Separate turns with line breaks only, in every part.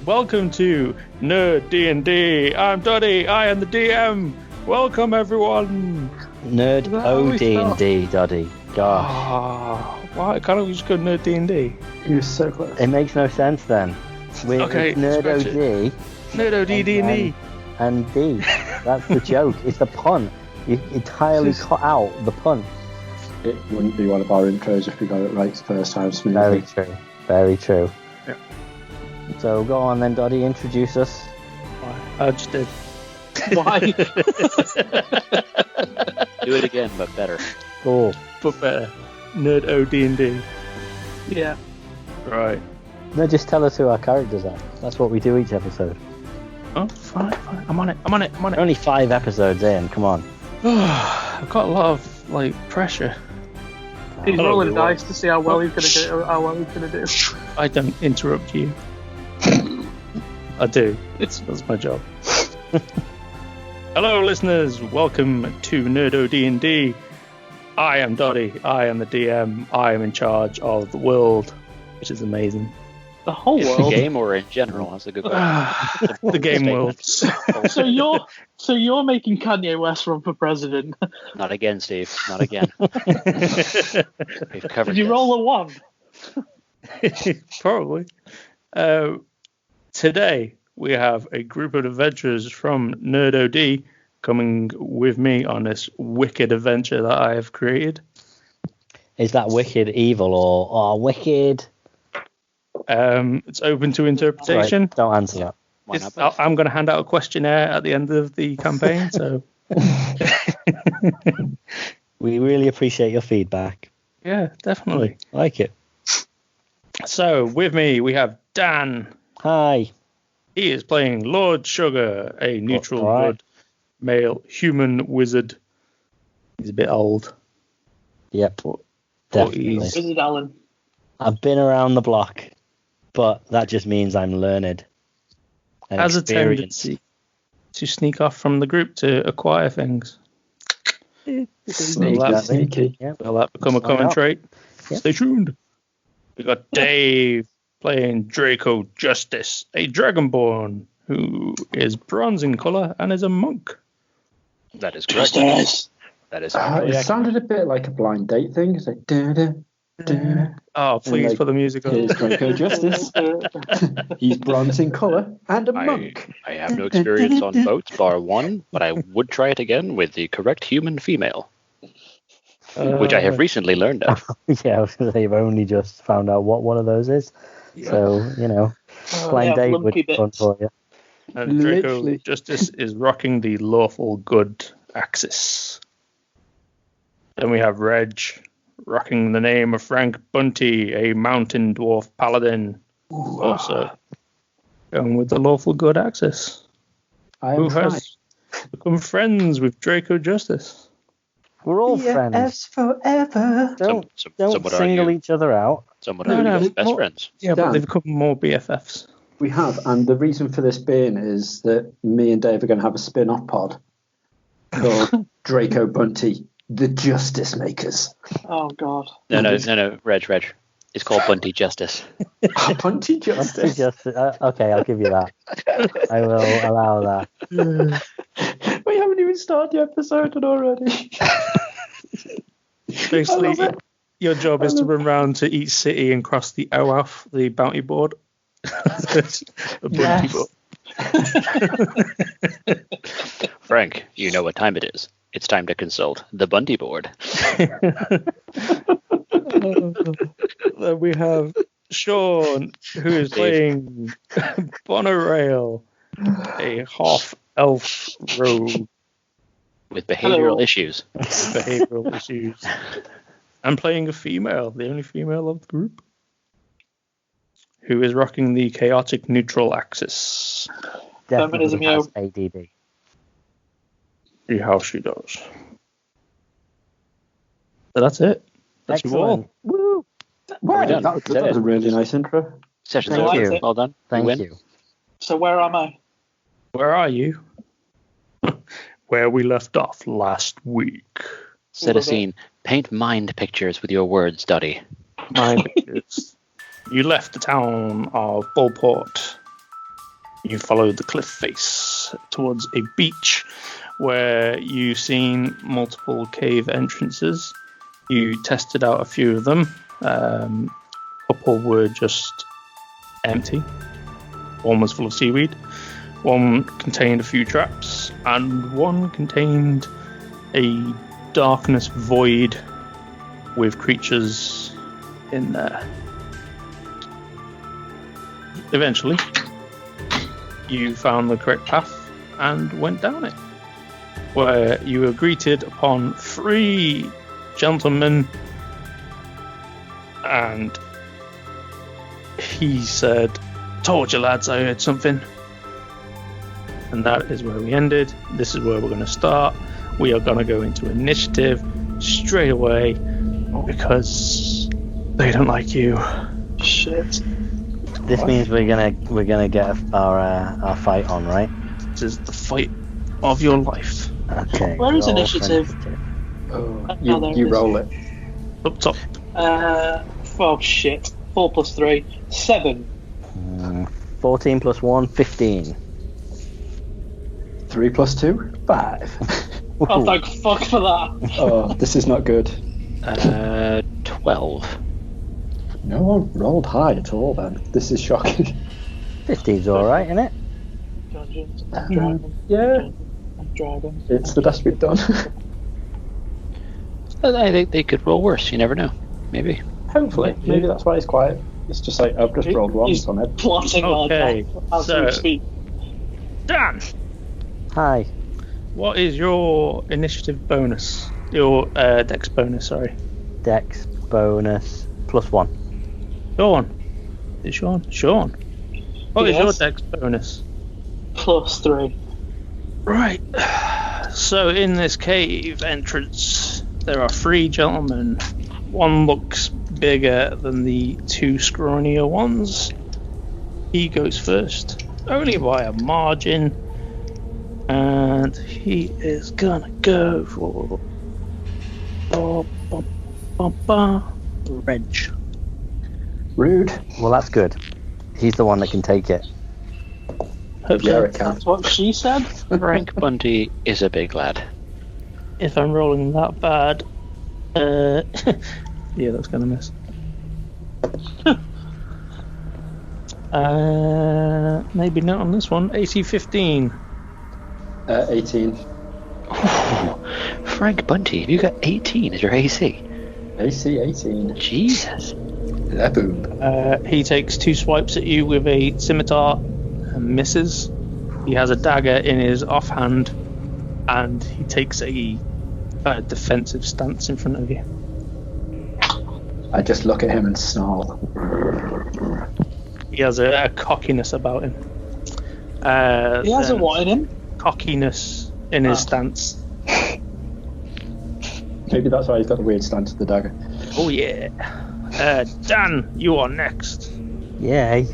Welcome to nerdodnd. I'm Doddy. I am the DM. Welcome, everyone.
Nerdodnd, Doddy. Gosh.
Oh, why can't we just go nerdodnd?
You're so close.
It makes no sense then.
Okay,
Nerdod.
Nerdodnd.
And D. That's the joke. It's the pun. You entirely cut out the pun.
It wouldn't be one of our intros if we got it right the first time.
Very true. Very true.
Yeah.
So go on then, Doddy. Introduce us.
I just did.
Why? Do it again, but better.
Cool.
But better. Nerdodnd.
Yeah.
Right.
No, just tell us who our characters are. That's what we do each episode.
Oh, fine. I'm on it.
We're only 5 episodes in. Come on.
I've got a lot of pressure.
He's
Hello,
rolling
everyone.
dice to see how well he's gonna do.
I don't interrupt you. I do. That's my job. Hello, listeners. Welcome to nerdodnd. I am Doddy. I am the DM. I am in charge of the world, which is amazing.
The whole
In the
world.
game or in general? That's a good question.
The game world.
So you're making Kanye West run for president.
Not again, Steve. Not again. We've covered
Did you
this.
roll a 1?
Probably. Today we have a group of adventurers from nerdod coming with me on this wicked adventure that I have created.
Is that wicked evil or wicked?
It's open to interpretation.
Right, don't answer that.
Why not?
I'm going to hand out a questionnaire at the end of the campaign. So
We really appreciate your feedback.
yeah, definitely.
Like it.
So with me we have Dan.
Hi.
He is playing Lord Sugar, a neutral
All right.
blood male human wizard. He's a bit old.
Yep.
But
Definitely.
he's-
Wizard Allen.
I've been around the block, but that just means I'm learned. And
has a
experienced.
tendency to sneak off from the group to acquire things.
Sneaky,
Well,
sneaky.
Yep.
Will that become a
Find
common
out.
trait?
Yep.
Stay tuned. We got Dave playing Draco Justice, a dragonborn who is bronze in colour and is a monk.
That is correct. That is
It
correct.
sounded a bit like a blind date thing. It's like, da-da.
Oh, please
like,
put the music on.
Here's Draco Justice. He's bronze in colour and a monk.
I have no experience on boats, bar one, but I would try it again with the correct human female, which I have recently learned of.
Yeah, I was going to say, you've only just found out what one of those is. So, blind
yeah,
date would
lumpy
be fun
bits.
for you.
And Draco
Literally.
Justice is rocking the lawful good axis. Then we have Reg rocking the name of Frank Bunty, a mountain dwarf paladin. Also going with the lawful good axis.
I
Who
am trying.
has become friends with Draco Justice.
We're all friends.
forever.
Don't
Some would
single
argue,
each other out.
some would
No,
argue
no,
as best
what-
friends.
Yeah, but
Dan.
they've become more BFFs.
We have, and the reason for this being is that me and Dave are going to have a spin-off pod called Draco Bunty, the Justice Makers.
Oh God.
No, Reg. It's called Bunty Justice.
Bunty Justice.
Okay, I'll give you that. I will allow that.
We haven't even started the episode already.
Basically,
I love it.
your job is to run around to each city and cross the OAF, the bounty board. The bounty
Yes.
board.
Frank, you know what time it is. It's time to consult the Bunty board.
Then we have Sean, who is playing Bonorail, a half-elf rogue
With behavioral
Hello.
issues.
with behavioural issues. And playing a female, the only female of the group, who is rocking the chaotic neutral axis.
Definitely
Feminism,
has
yo.
ADD.
See how she does. So that's it. That's you all.
Excellent. Woo!
Wow,
done.
that was a really nice intro.
Session's
Thank
over.
you.
Well done.
Thank
win.
you.
So where am I?
Where are you? Where we left off last week.
Set a scene. Paint mind pictures with your words, Duddy.
Mind pictures. You left the town of Bullport You follow the cliff face towards a beach where you've seen multiple cave entrances. You tested out a few of them. A couple were just empty. One was full of seaweed. One contained a few traps, and one contained a darkness void with creatures in there. Eventually, you found the correct path and went down it, where you were greeted upon 3 gentlemen, and he said, "Told you lads, I heard something." And that is where we ended. This is where we're going to start. We are going to go into initiative straight away because they don't like you.
Shit.
This means we're gonna get our fight on, right?
This is the fight of your life.
Okay.
Where is
roll for
initiative?
Oh,
there
you
it is.
roll it.
Up top.
Oh shit. 4 plus 3. 7.
14 plus 1, 15.
3 plus 2, 5.
Oh, thank fuck for that.
Oh, this is not good.
12.
No one rolled high at all then. This is shocking.
15's alright, isn't it?
Dungeons and Dragons.
Yeah,
And Dragons.
it's the best we've done.
I think they could roll worse. You never know. Maybe.
Hopefully. Maybe that's why he's quiet. It's just like, I've just rolled once on it.
Plotting
Okay,
our as
so-
we speak.
Dan,
Hi.
what is your initiative bonus? Your dex bonus, sorry.
Dex bonus plus 1.
Sean. Is it Sean? Sean. What is your
Yes.
dex bonus?
Plus 3.
Right. So in this cave entrance, there are 3 gentlemen. One looks bigger than the 2 scrawnier ones. He goes first, only by a margin. And he is gonna go for Reg.
Rude.
Well, that's good. He's the one that can take it.
Hope
Yeah,
so.
it can.
That's what she said.
Frank Bunty is a big lad.
If I'm rolling that bad, yeah, that's gonna miss. Maybe not on this one. AC 15.
18.
Frank Bunty, have you got 18 as your AC?
AC 18.
Jesus.
Yeah, boom.
He takes 2 swipes at you with a scimitar and misses. He has a dagger in his offhand, and he takes a defensive stance in front of you.
I just look at him and snarl.
He has a cockiness about him.
He has a
then
what in him?
Cockiness in his stance.
Maybe that's why he's got the weird stance of the dagger.
Oh yeah. Dan, you are next.
Yay.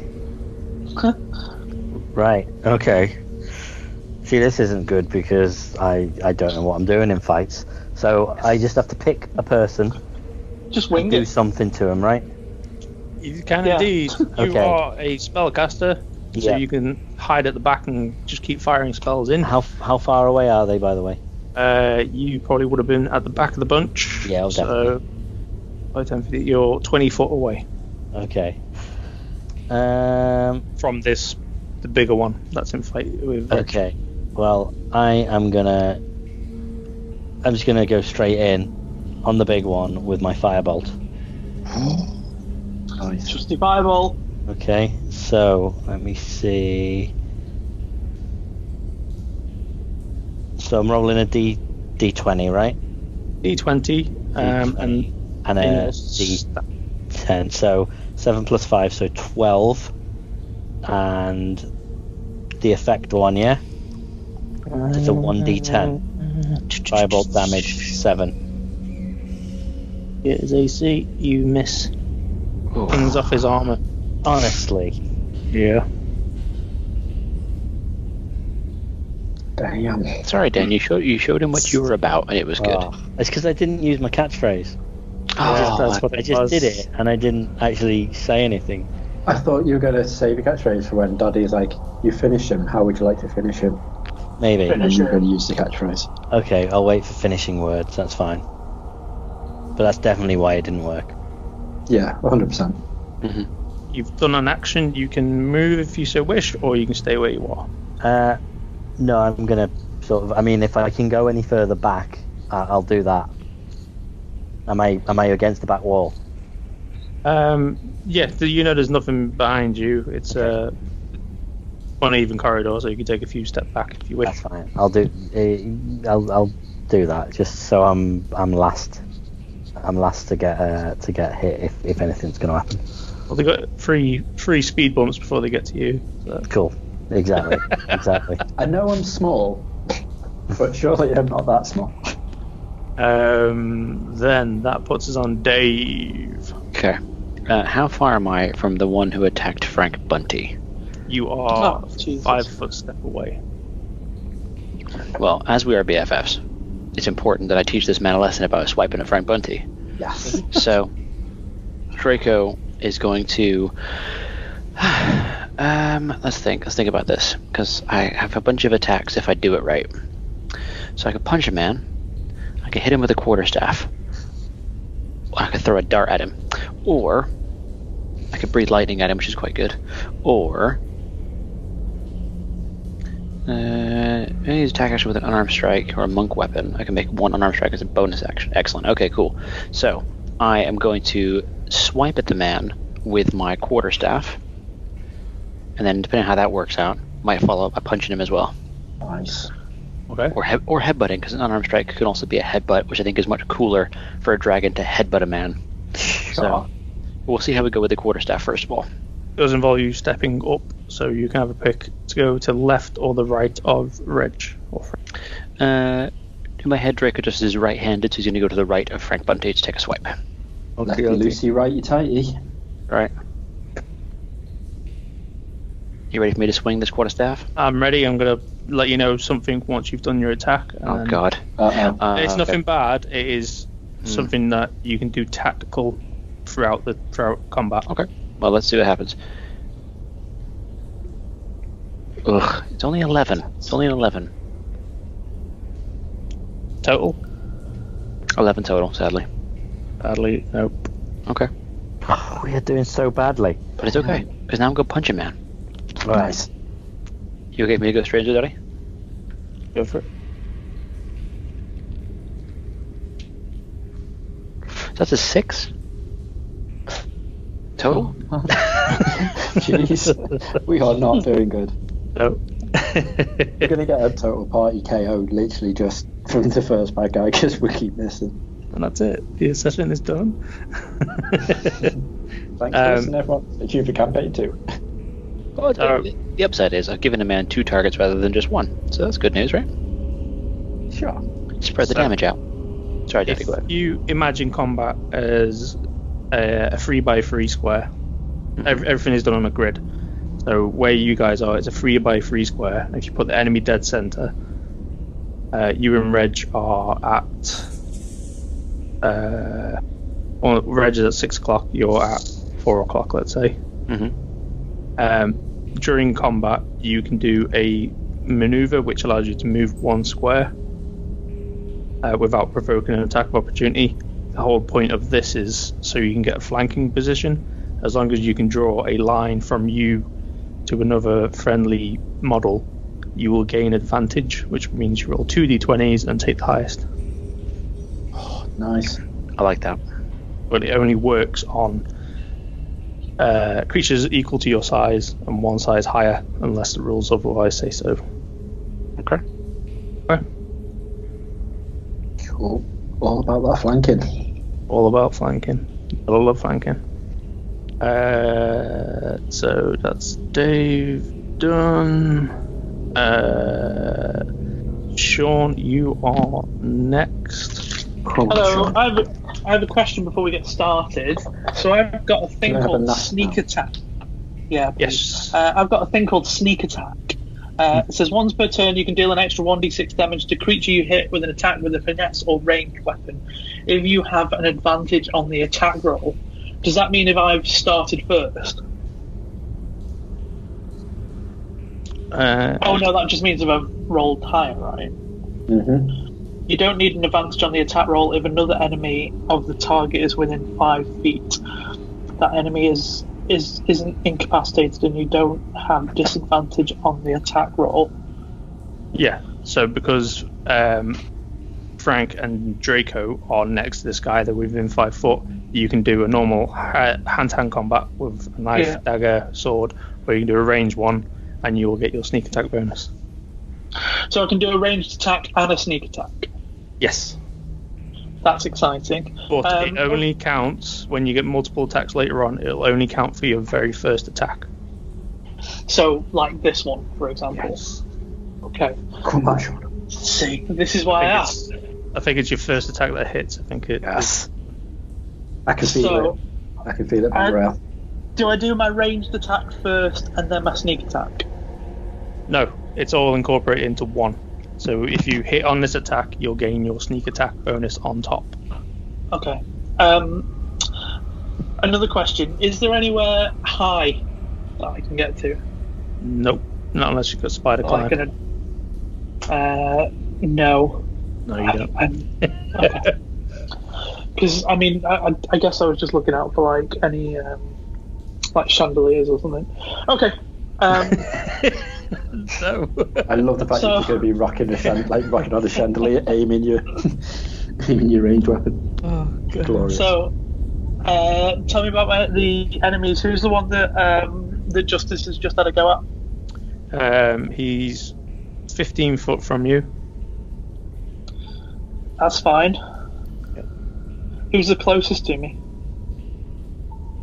Right, okay. See, this isn't good because I don't know what I'm doing in fights. So I just have to pick a person
Just
and
wing
do
it.
something to him, right?
You can
Yeah.
indeed. You
Okay.
are a spellcaster, so
Yeah.
you can hide at the back and just keep firing spells in.
How far away are they, by the way?
You probably would have been at the back of the bunch.
Yeah,
so by 10 feet, you're 20 foot away
Okay.
from the bigger one that's in fight with.
Okay. Well, I'm just gonna go straight in on the big one with my firebolt.
Nice.
Justifiable.
Okay, so let me see. So I'm rolling a D20, right?
D20, and
And
in
a
your
D10. So 7 plus 5, so 12. And the effect one, yeah? It's a 1D10. Firebolt damage 7.
It is AC. You miss. Things off his armor.
Honestly.
Yeah.
Damn.
Sorry, Dan. You showed him what you were about, and it was good.
Oh, it's because I didn't use my catchphrase.
Oh,
That's what
I
it
just
was.
did it, and I didn't actually say anything.
I thought you were going to save a catchphrase for when Doddy's like, you finish him, how would you like to finish him?
Maybe.
And then you're going to use the catchphrase.
Okay, I'll wait for finishing words. That's fine. But that's definitely why it didn't work.
Yeah, 100%.
Mm-hmm.
You've done an action. You can move if you so wish, or you can stay where you are.
No, I'm gonna sort of. I mean, if I can go any further back, I'll do that. Am I against the back wall?
Yeah, you know there's nothing behind you. It's a uneven corridor, so you can take a few steps back if you wish.
That's fine. I'll do. I'll do that just so I'm last. I'm last to get hit if anything's gonna happen.
Well, they got three speed bumps before they get to you. So.
Cool. Exactly. Exactly.
I know I'm small, but surely I'm not that small.
Then that puts us on Dave.
Okay. How far am I from the one who attacked Frank Bunty?
You are
Jesus.
5 foot step away.
Well, as we are BFFs, it's important that I teach this man a lesson about swiping at Frank Bunty.
Yes.
So, Draco is going to... let's think about this, because I have a bunch of attacks if I do it right. So I could punch a man, I could hit him with a quarterstaff, I could throw a dart at him, or I could breathe lightning at him, which is quite good, or any attack action with an unarmed strike or a monk weapon. I can make one unarmed strike as a bonus action. Excellent. Okay, cool. So I am going to swipe at the man with my quarterstaff, and then depending on how that works out, might follow up by punching him as well.
Nice.
Okay.
Or headbutting, because an unarmed strike could also be a headbutt, which I think is much cooler for a dragon to headbutt a man. So we'll see how we go with the quarterstaff first of all.
It does involve you stepping up, so you can have a pick to go to the left or the right of Reg. Or Frank.
In my head, Draco just is right-handed, so he's going to go to the right of Frank Bunty to take a swipe.
Lefty loosey, righty tighty.
Right. You ready for me to swing this quarterstaff?
I'm ready. I'm going to let you know something once you've done your attack. And
Oh, God.
It's nothing
okay.
bad. It is something that you can do tactical throughout combat.
Okay. Well, let's see what happens. Ugh, it's only 11. It's only an 11.
Total?
11 total, sadly.
Badly? Nope.
Okay.
We are doing so badly.
But it's okay, because now I'm going to punch a man.
Nice.
You okay for me to go straight into Daddy?
Go for it.
So that's a 6? Total?
Jeez. We are not doing good.
Nope.
We're going to get a total party KO literally just from the first bad guy because we keep missing.
And that's it. The session is done.
Thanks for listening, everyone. Stay tuned for campaign 2.
Well, the upside is I've given a man 2 targets rather than just 1. So that's good news, right?
Sure.
Spread the damage out. Sorry, Daddy, go
If
ahead.
you imagine combat as a 3x3 square, everything is done on a grid. So where you guys are, it's a 3x3 square. If you put the enemy dead center, you and Reg are at. Well, Reg is at 6 o'clock. You're at 4 o'clock, let's say. During combat, you can do a maneuver which allows you to move 1 square without provoking an attack of opportunity. The whole point of this is so you can get a flanking position. As long as you can draw a line from you to another friendly model, you will gain advantage, which means you roll 2d20s and take the highest.
Oh, nice.
I like that.
But it only works on creatures equal to your size and 1 size higher, unless the rules otherwise say so.
Okay.
Okay.
Cool. All about that flanking.
All about flanking. I love flanking. So that's Dave done. Sean, you are next.
Hello, I have a question before we get started. So I've got a thing
Can I have a
called
nap
sneak
now?
attack. Yeah, please.
Yes.
I've got a thing called sneak attack. It says once per turn you can deal an extra 1d6 damage to creature you hit with an attack with a finesse or ranged weapon. If you have an advantage on the attack roll, does that mean if I've started first? Oh no, that just means if I've rolled higher, right?
Mm-hmm.
You don't need an advantage on the attack roll if another enemy of the target is within 5 feet. That enemy isn't incapacitated, and you don't have disadvantage on the attack roll.
Yeah. So because Frank and Draco are next to this guy, they're within 5 foot. You can do a normal hand-to-hand combat with a knife, dagger, sword, or you can do a ranged one, and you will get your sneak attack bonus.
So I can do a ranged attack and a sneak attack.
Yes.
That's exciting.
But it only counts when you get multiple attacks later on. It'll only count for your very first attack.
So, like this one, for example.
Yes.
Okay.
Come on, Sean.
See, this is why I asked.
I think it's your first attack that hits. I think it.
Yes. I can feel it. I can feel it on rail.
Do I do my ranged attack first and then my sneak attack?
No, it's all incorporated into one. So if you hit on this attack, you'll gain your sneak attack bonus on top.
Okay. Another question. Is there anywhere high that I can get to?
Nope. Not unless you've got spider climb.
No.
No, you don't.
Okay. Because, I mean, I guess I was just looking out for, like, any, like, chandeliers or something. Okay.
No.
I love the fact that you're going to be rocking on a chandelier, aiming your ranged weapon.
Oh, God.
Glorious.
So, tell me about the enemies. Who's the one that Justice has just had a go
at? He's 15 foot from you.
That's fine. Who's the closest to me?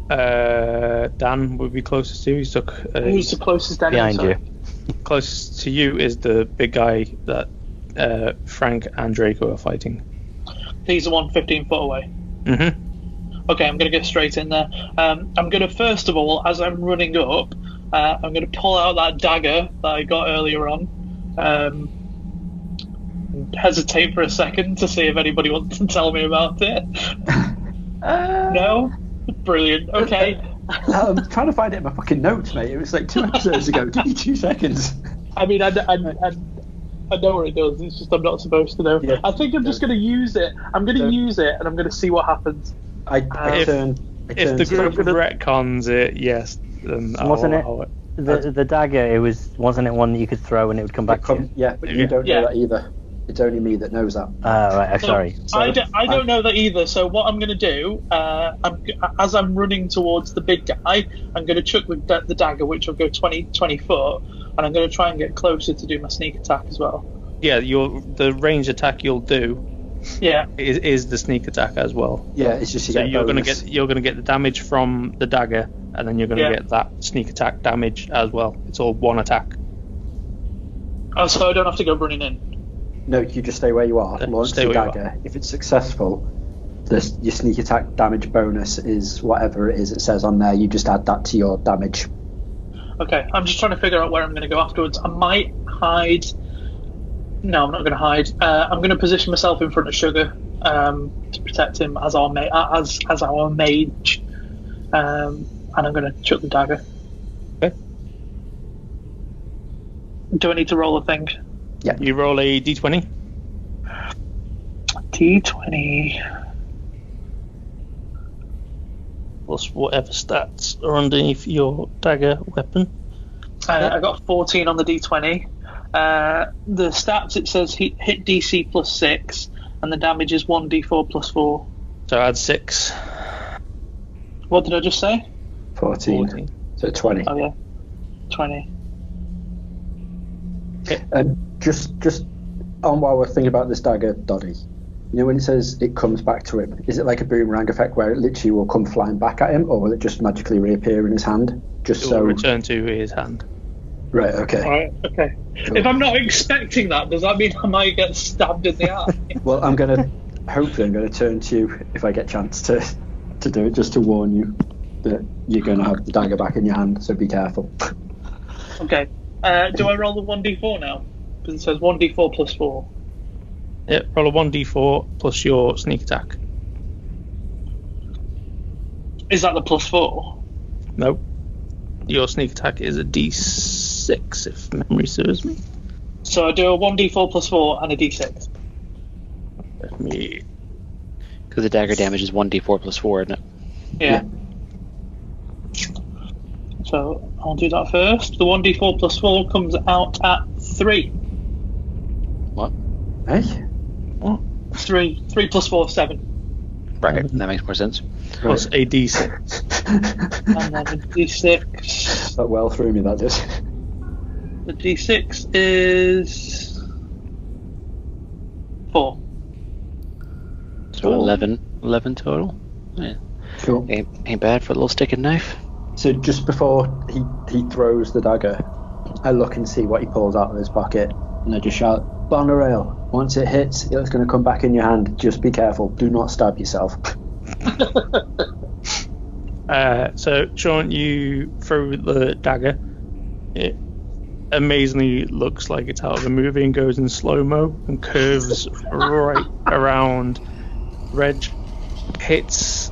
Dan would be closest to you. He's took.
Who's the closest enemy?
Behind you.
Closest to you is the big guy that Frank and Draco are fighting.
He's the one 15 foot away.
Mm-hmm.
Okay, I'm going to get straight in there. I'm going to, first of all, as I'm running up, I'm going to pull out that dagger that I got earlier on. Hesitate for a second to see if anybody wants to tell me about it. No? Brilliant. Okay.
I'm trying to find it in my fucking notes, mate. It was like 2 episodes ago. Give me 2 seconds.
I mean, I know where it does. It's just I'm not supposed to know.
Yeah.
I think I'm just going to use it. I'm going to use it, and I'm going to see what happens.
If the group retcons it, yes. Then
Wasn't it the dagger? Wasn't it one that you could throw and it would come back to you?
Yeah, but you don't know that either. It's only me that knows that.
Right. Sorry.
I don't know that either. So what I'm going to do, as I'm running towards the big guy, I'm going to chuck the dagger, which will go 20 foot, and I'm going to try and get closer to do my sneak attack as well.
Yeah, the range attack you'll do.
Yeah.
Is the sneak attack as well.
Yeah, it's just
you're going to get the damage from the dagger, and then you're going to get that sneak attack damage as well. It's all one attack.
Oh, so I don't have to go running in.
No, you just stay where you are. Launch the dagger. If it's successful, your sneak attack damage bonus is whatever it is. It says on there. You just add that to your damage.
Okay, I'm just trying to figure out where I'm going to go afterwards. I might hide. No, I'm not going to hide. I'm going to position myself in front of Sugar to protect him as our mage, and I'm going to chuck the dagger.
Okay.
Do I need to roll a thing?
Yeah. You roll a d20.
D20.
Plus whatever stats are underneath your dagger weapon.
I got 14 on the D20. The stats, it says hit DC plus 6, and the damage is 1d4 plus 4.
So add 6.
What did I just say?
14. So 20.
Oh yeah, 20.
Okay.
Just on while we're thinking about this dagger, Doddy, you know when it says it comes back to him, is it like a boomerang effect where it literally will come flying back at him, or will it just magically reappear in his hand? It
will return to his hand.
Right, okay.
Alright, okay. Cool. If I'm not expecting that, does that mean I might get stabbed in the eye?
Well, hopefully I'm going to turn to you if I get a chance to do it, just to warn you that you're going to have the dagger back in your hand, so be careful.
Okay. Do I roll the 1d4 now? Because it says 1d4 plus 4.
Yeah, roll a 1d4 plus your sneak attack.
Is that the plus 4?
Nope. Your sneak attack is a d6. 6, if memory serves me.
So I do a 1d4 plus 4 and a d6.
Let me.
Because the dagger damage is 1d4 plus 4, isn't it?
Yeah. So I'll do that first. The 1d4 plus 4 comes out at 3.
What?
Hey?
What?
3 plus 4, 7.
Right, that makes more sense.
Plus a d6.
And then a d6.
That well threw me, that did.
The d6 is 4.
So 11 total. Yeah.
Cool.
Ain't bad for a little stick and knife.
So just before he throws the dagger, I look and see what he pulls out of his pocket, and I just shout, "Bonarail! Once it hits, it's going to come back in your hand. Just be careful. Do not stab yourself."
So, Sean, you throw the dagger. It amazingly looks like it's out of a movie and goes in slow-mo and curves right around Reg. Hits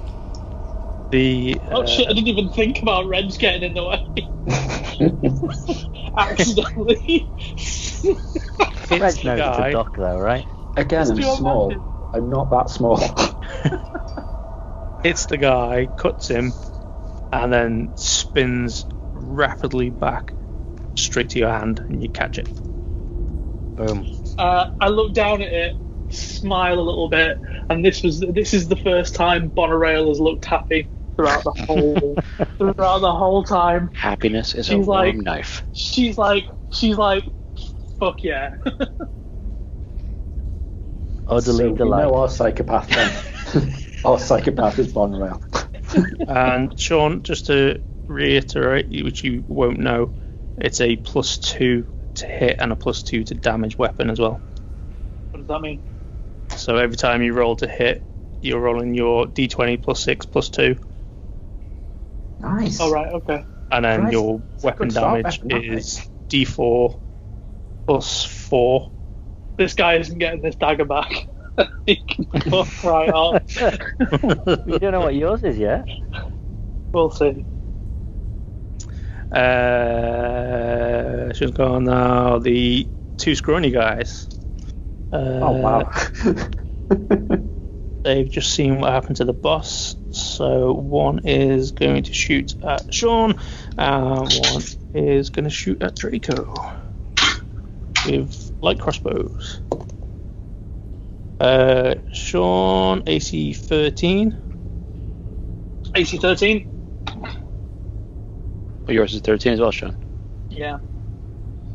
the...
Oh shit, I didn't even think about Reg getting in the way. Accidentally.
Reg knows it's a duck, though, right?
Again, I'm small. I'm not that small.
Hits the guy, cuts him, and then spins rapidly back straight to your hand, and you catch it.
Boom.
I look down at it, smile a little bit, and this is the first time Bonarail has looked happy throughout the whole time.
Happiness is a
She's
warm
like-
knife.
She's like, fuck yeah.
Utterly
So we know
delighted.
our psychopath then. Our psychopath is Bonarail.
And Sean, just to reiterate, which you won't know, it's a +2 to hit and a +2 to damage weapon as well.
What does that mean?
So every time you roll to hit, you're rolling your d20 +6 +2,
Nice.
Oh right, okay.
and then
Christ,
your
it's a
weapon
good start,
damage
weapon,
is d4 +4.
This guy isn't getting this dagger back. He can fuck right off.
You don't know what yours is yet.
We'll see.
She's gone now. The 2 scrawny guys.
Oh, wow.
They've just seen what happened to the boss. So one is going to shoot at Sean, and one is going to shoot at Draco with light crossbows. Sean, AC 13.
AC 13?
Oh, yours is 13 as well, Sean.
Yeah.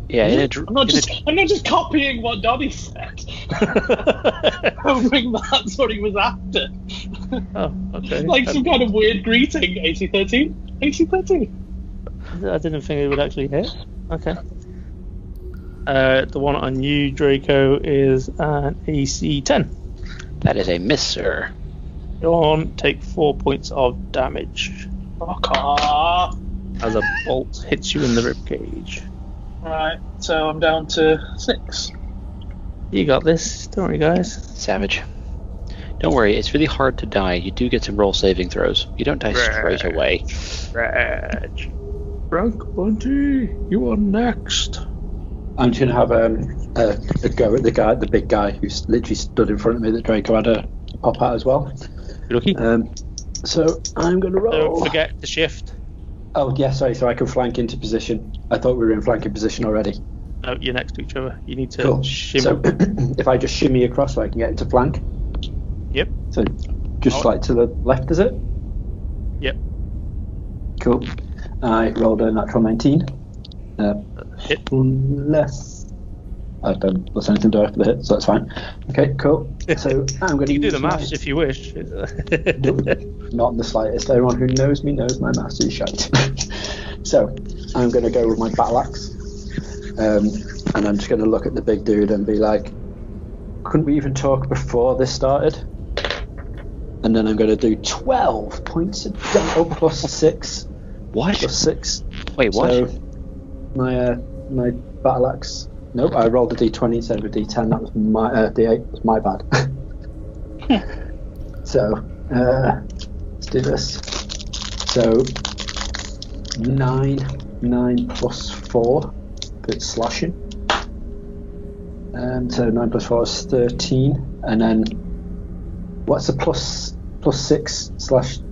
Yeah,
I'm not just copying what Dobby said. Hoping that's what he was after.
Oh, okay.
Like some kind of weird greeting. AC 13? AC 13.
I didn't think it would actually hit. Okay. The one on you, Draco, is an AC 10.
That is a miss, sir.
Sean, take 4 points of damage
Fuck off.
as a bolt hits you in the ribcage.
Right, so I'm down to 6.
You got this. Don't worry, guys.
Savage. Don't worry, it's really hard to die. You do get some roll saving throws. You don't die straight away.
Reg. Frank Bunty, you are next.
I'm just gonna have a go at the big guy who's literally stood in front of me that Draco had a pop at as well.
You're lucky.
So I'm gonna roll.
Don't forget to shift.
Oh yeah, sorry. So I can flank into position. I thought we were in flanking position already.
No, you're next to each other. You need to
Cool.
shimmy.
So if I just shimmy across, so I can get into flank.
Yep.
So just like to the left, is it?
Yep.
Cool. I rolled a natural 19.
Hit.
Unless I don't plus anything do after the hit, so that's fine. Okay, cool. So I'm going to
You can do
use
the maths if you wish.
not in the slightest. Everyone who knows me knows my maths is shite. So I'm going to go with my battle axe, and I'm just going to look at the big dude and be like, couldn't we even talk before this started? And then I'm going to do 12 points of damage, plus 6.
What?
Plus 6.
Wait, what?
So my battle axe. Nope, I rolled a d20 instead of a d10. That was my d8. Was my bad. So let's do this. So 9 plus 4 It's slashing. So 9 plus 4 is 13. And then, what's the plus 6 /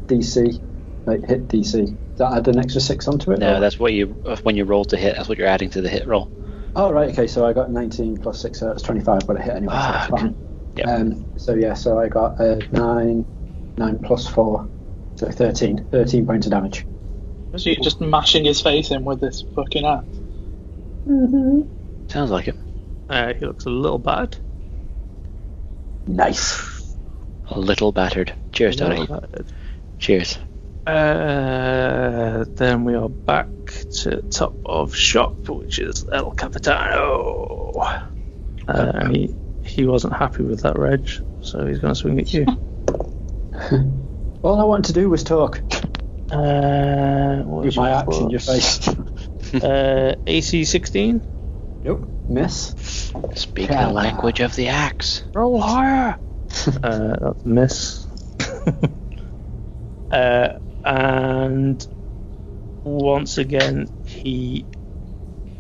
DC? Like hit DC. Does that add an extra 6 onto it?
No,
or?
that's what you when you roll to hit. That's what you're adding to the hit roll.
Oh, right, okay, so I got 19 plus 6, so that's 25, but I hit anyway, so that's fine.
Yep.
So I got 9 plus 4, so 13 points of damage.
So you're just mashing his face in with this fucking axe.
Sounds like it.
He looks a little bad.
Nice.
A little battered. Cheers, Daddy. Cheers.
Then we are back to top of shop, which is El Capitano. He wasn't happy with that, Reg, so he's going to swing at you.
All I wanted to do was talk. With my axe in your face.
AC 16?
Nope. Miss.
Speak the language of the axe.
Roll higher! That's a miss. And once again, he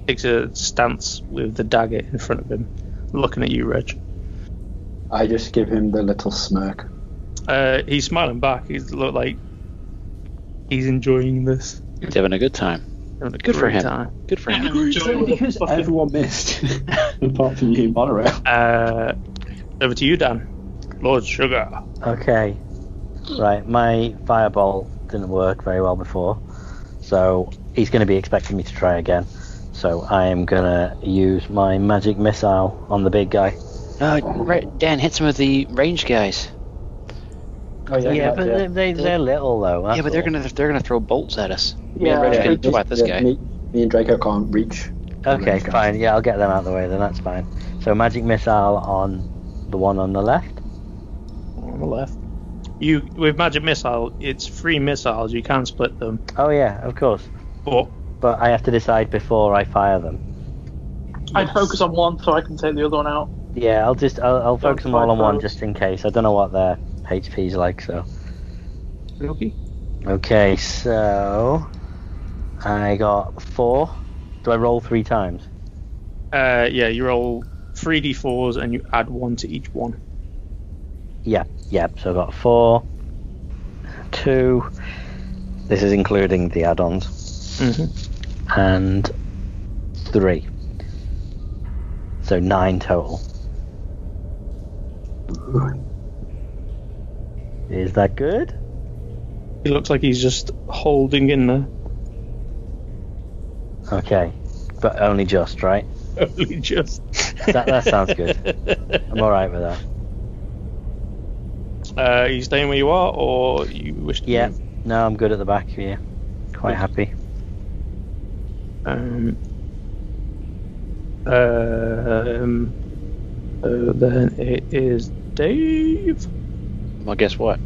takes a stance with the dagger in front of him, looking at you, Reg.
I just give him the little smirk.
He's smiling back. He's look like he's enjoying this.
He's having a good time.
Having a
Good for
great
him.
time.
Good for him.
Because everyone missed, apart from you, Monorail.
Over to you, Dan. Lord Sugar.
Okay. Right, my fireball didn't work very well before, so he's going to be expecting me to try again. So I am going to use my magic missile on the big guy.
Right, Dan, hit some of the ranged guys.
Oh,
Yeah, but they're little though.
Yeah, but they're gonna throw bolts at us. Me and Reg can twat this guy.
Me and Draco can't reach.
Okay, fine. Yeah, I'll get them out of the way then. That's fine. So magic missile on the one on the left.
On the left. You with magic missile, it's 3 missiles. You can split them.
Oh yeah, of course.
But
I have to decide before I fire them.
I'd focus on one so I can take the other one out.
Yeah, I'll focus them all on one
both.
just in case. I don't know what their HP's like, so.
okay.
Okay, so I got 4. Do I roll 3 times?
Yeah, you roll 3d4s and you add 1 to each one.
Yeah. So I got 4, 2. This is including the add-ons.
Mm-hmm.
And 3. So 9 total. Is that good?
He looks like he's just holding in there.
Okay, but only just, right?
Only just.
That sounds good. I'm alright with that.
Are you staying where you are, or you wish to move?
No, I'm good at the back here. Quite happy.
Then it is Dave.
Well, guess what?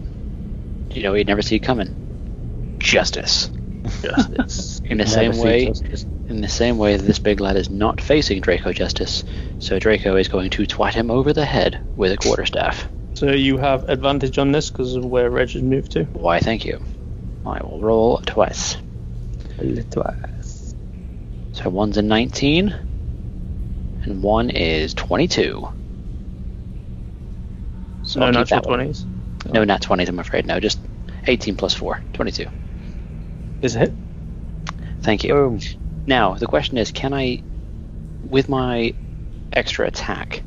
You know he'd never see it coming. Justice.
Justice.
In the same way that this big lad is not facing Draco Justice, so Draco is going to twat him over the head with a quarterstaff.
So you have advantage on this because of where Reg has moved to?
Why, thank you. I will roll twice.
Twice.
So one's a 19, and one is 22. So
No,
I'll keep
natural
that one.
20s.
No, not 20s, I'm afraid. No, just 18 plus 4, 22.
Is it?
Thank you.
Boom.
Now, the question is, can I, with my extra attack,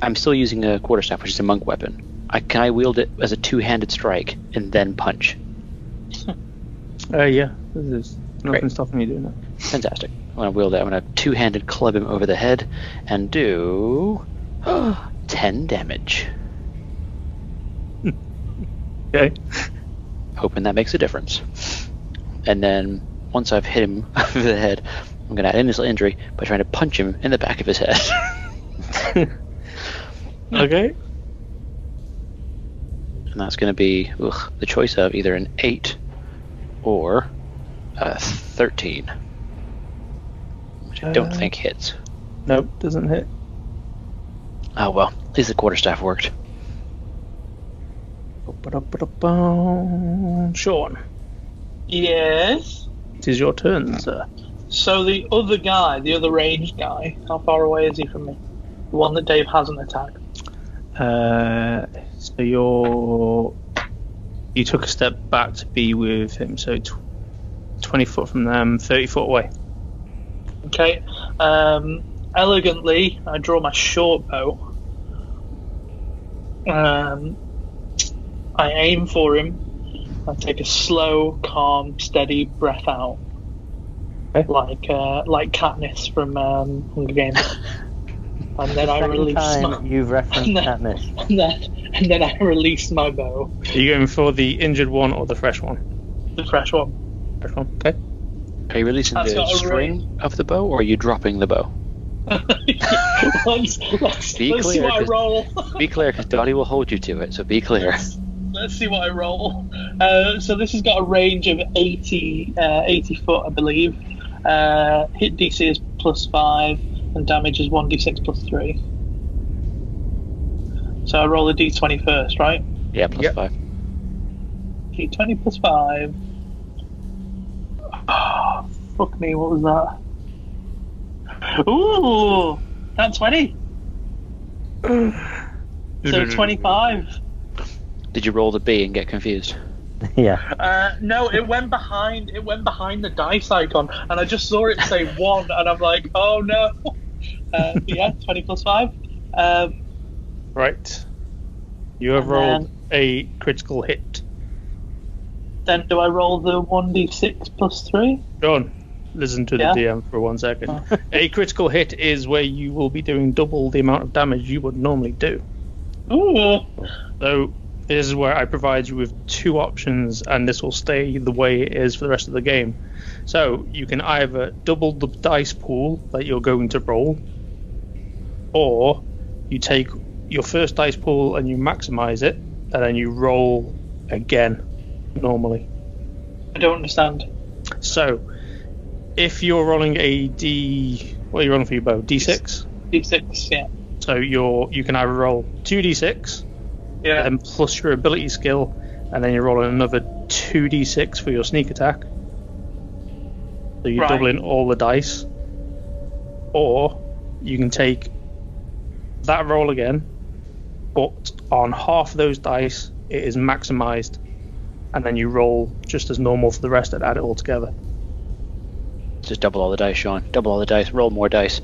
I'm still using a quarterstaff, which is a monk weapon. Can I wield it as a two-handed strike and then punch?
Yeah. There's nothing
Great.
stopping you doing that.
Fantastic. I'm going to wield it. I'm going to two-handed club him over the head and do 10 damage.
Okay.
Hoping that makes a difference. And then once I've hit him over the head, I'm going to add insult injury by trying to punch him in the back of his head.
Okay.
And that's going to be the choice of either an 8 or a 13. Which I don't think hits.
Nope, doesn't hit.
Oh well, at least the quarterstaff worked.
Sean,
Yes.
it is your turn, sir.
So the other guy, the other ranged guy, how far away is he from me? The one that Dave hasn't attacked.
So you took a step back to be with him, so 20 foot from them, 30 foot away.
Okay. Elegantly, I draw my short bow. I aim for him. I take a slow, calm, steady breath out,
okay.
like Katniss from Hunger Games. And then I release
You've referenced Katniss.
And then I release my bow.
Are you going for the injured one or the fresh one?
The fresh one.
Fresh one. Okay.
Are you releasing the string of the bow, or are you dropping the bow?
let's see what I roll.
Be clear, because Dottie will hold you to it, so be clear.
Let's see what I roll. So this has got a range of 80 foot, I believe. Hit DC is +5, and damage is 1d6 +3. So I roll a d20 first, right?
Yeah, +5.
D20 +5. Oh, fuck me, what was that? Ooh, that's 20. So 25.
Did you roll the B and get confused?
Yeah.
No, it went behind the dice icon, and I just saw it say 1, and I'm like, oh no. Yeah, 20 +5.
Right. You have rolled a critical hit.
Then do I roll the 1d6 +3?
John, listen to the DM for 1 second. A critical hit is where you will be doing double the amount of damage you would normally do.
Ooh.
So this is where I provide you with 2 options, and this will stay the way it is for the rest of the game. So you can either double the dice pool that you're going to roll, or you take your first dice pool and you maximize it, and then you roll again normally.
I don't understand.
So if you're rolling what are you rolling for your bow? D6?
D6, yeah.
So you can either roll 2d6, and plus your ability skill, and then you're rolling another 2d6 for your sneak attack. So you're doubling all the dice. Or you can take that roll again, but on half of those dice it is maximized, and then you roll just as normal for the rest and add it all together.
Just double all the dice, Sean. Double all the dice, roll more dice.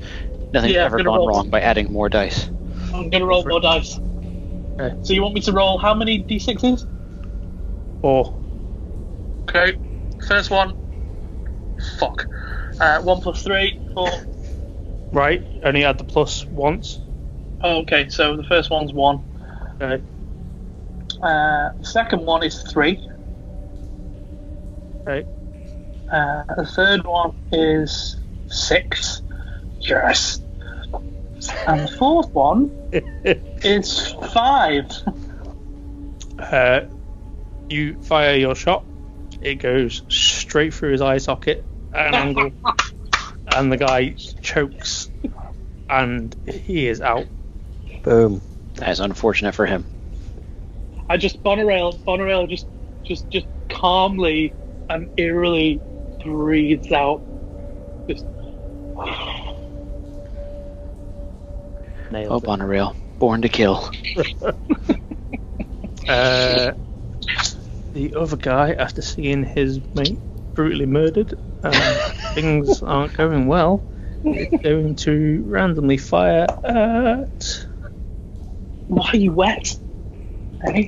Nothing's ever gone wrong by adding more dice.
I'm going to roll more dice.
Okay.
So you want me to roll how many d6s?
4.
Okay. First one. Fuck. 1 +3, 4.
Right, only add the plus once.
Oh, okay, so the first one's 1.
Okay.
The second one is 3.
Okay.
The third one is 6. Yes. And the fourth one is 5.
You fire your shot. It goes straight through his eye socket at an angle, and the guy chokes, and he is out.
Boom.
That is unfortunate for him.
I just Bonarail just calmly and eerily breathes out. Just
Oh, Bonarail, born to kill.
The other guy, after seeing his mate brutally murdered, things aren't going well. Is going to randomly fire at.
Why are you wet? Hey?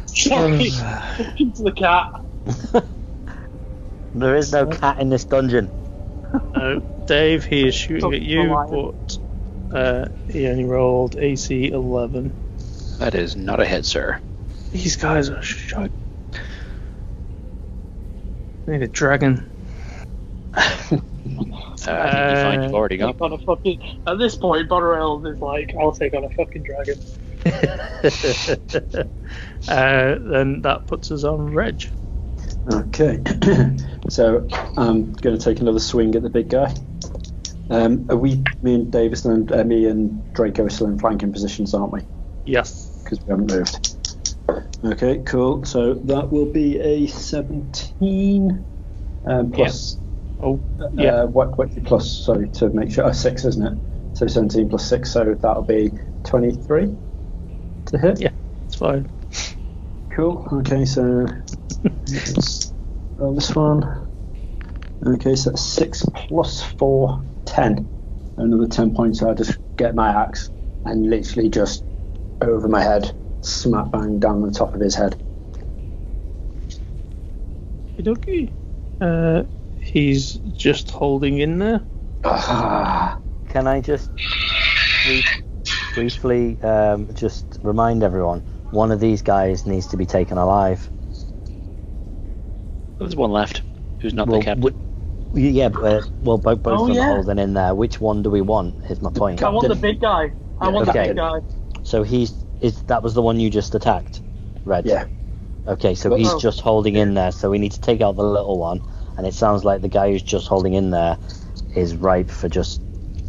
Sorry. Into the cat.
There is no cat in this dungeon.
Dave, he is shooting at you, but he only rolled AC 11.
That is not a hit, sir.
These guys are shite. I need a dragon.
I think you find you've already got.
At this point, Bonarail is like, I'll take on a fucking dragon.
Then that puts us on Reg.
Okay. So I'm going to take another swing at the big guy. Are me and Davis and me and Draco are still in flanking positions, aren't we?
Yes.
Because we haven't moved. Okay, cool. So that will be a 17 plus
Oh, yeah.
What's your plus? Sorry, to make sure. 6, isn't it? So 17 plus 6, so that'll be 23 to hit.
Yeah, it's fine.
Cool. Okay, so let's roll this one. Okay, so that's 6 plus 4, 10. Another 10 points. So I just get my axe and literally just over my head, smack bang down the top of his head.
Okie dokie. He's just holding in there.
Can I just briefly just remind everyone, one of these guys needs to be taken alive.
There's one left who's not the captain.
Both of them
yeah.
are holding in there. Which one do we want? Is my point.
I want the big guy. I want the
okay.
big guy.
So that was the one you just attacked, Reg?
Yeah.
Okay, so he's just holding in there. So we need to take out the little one, and it sounds like the guy who's just holding in there is ripe for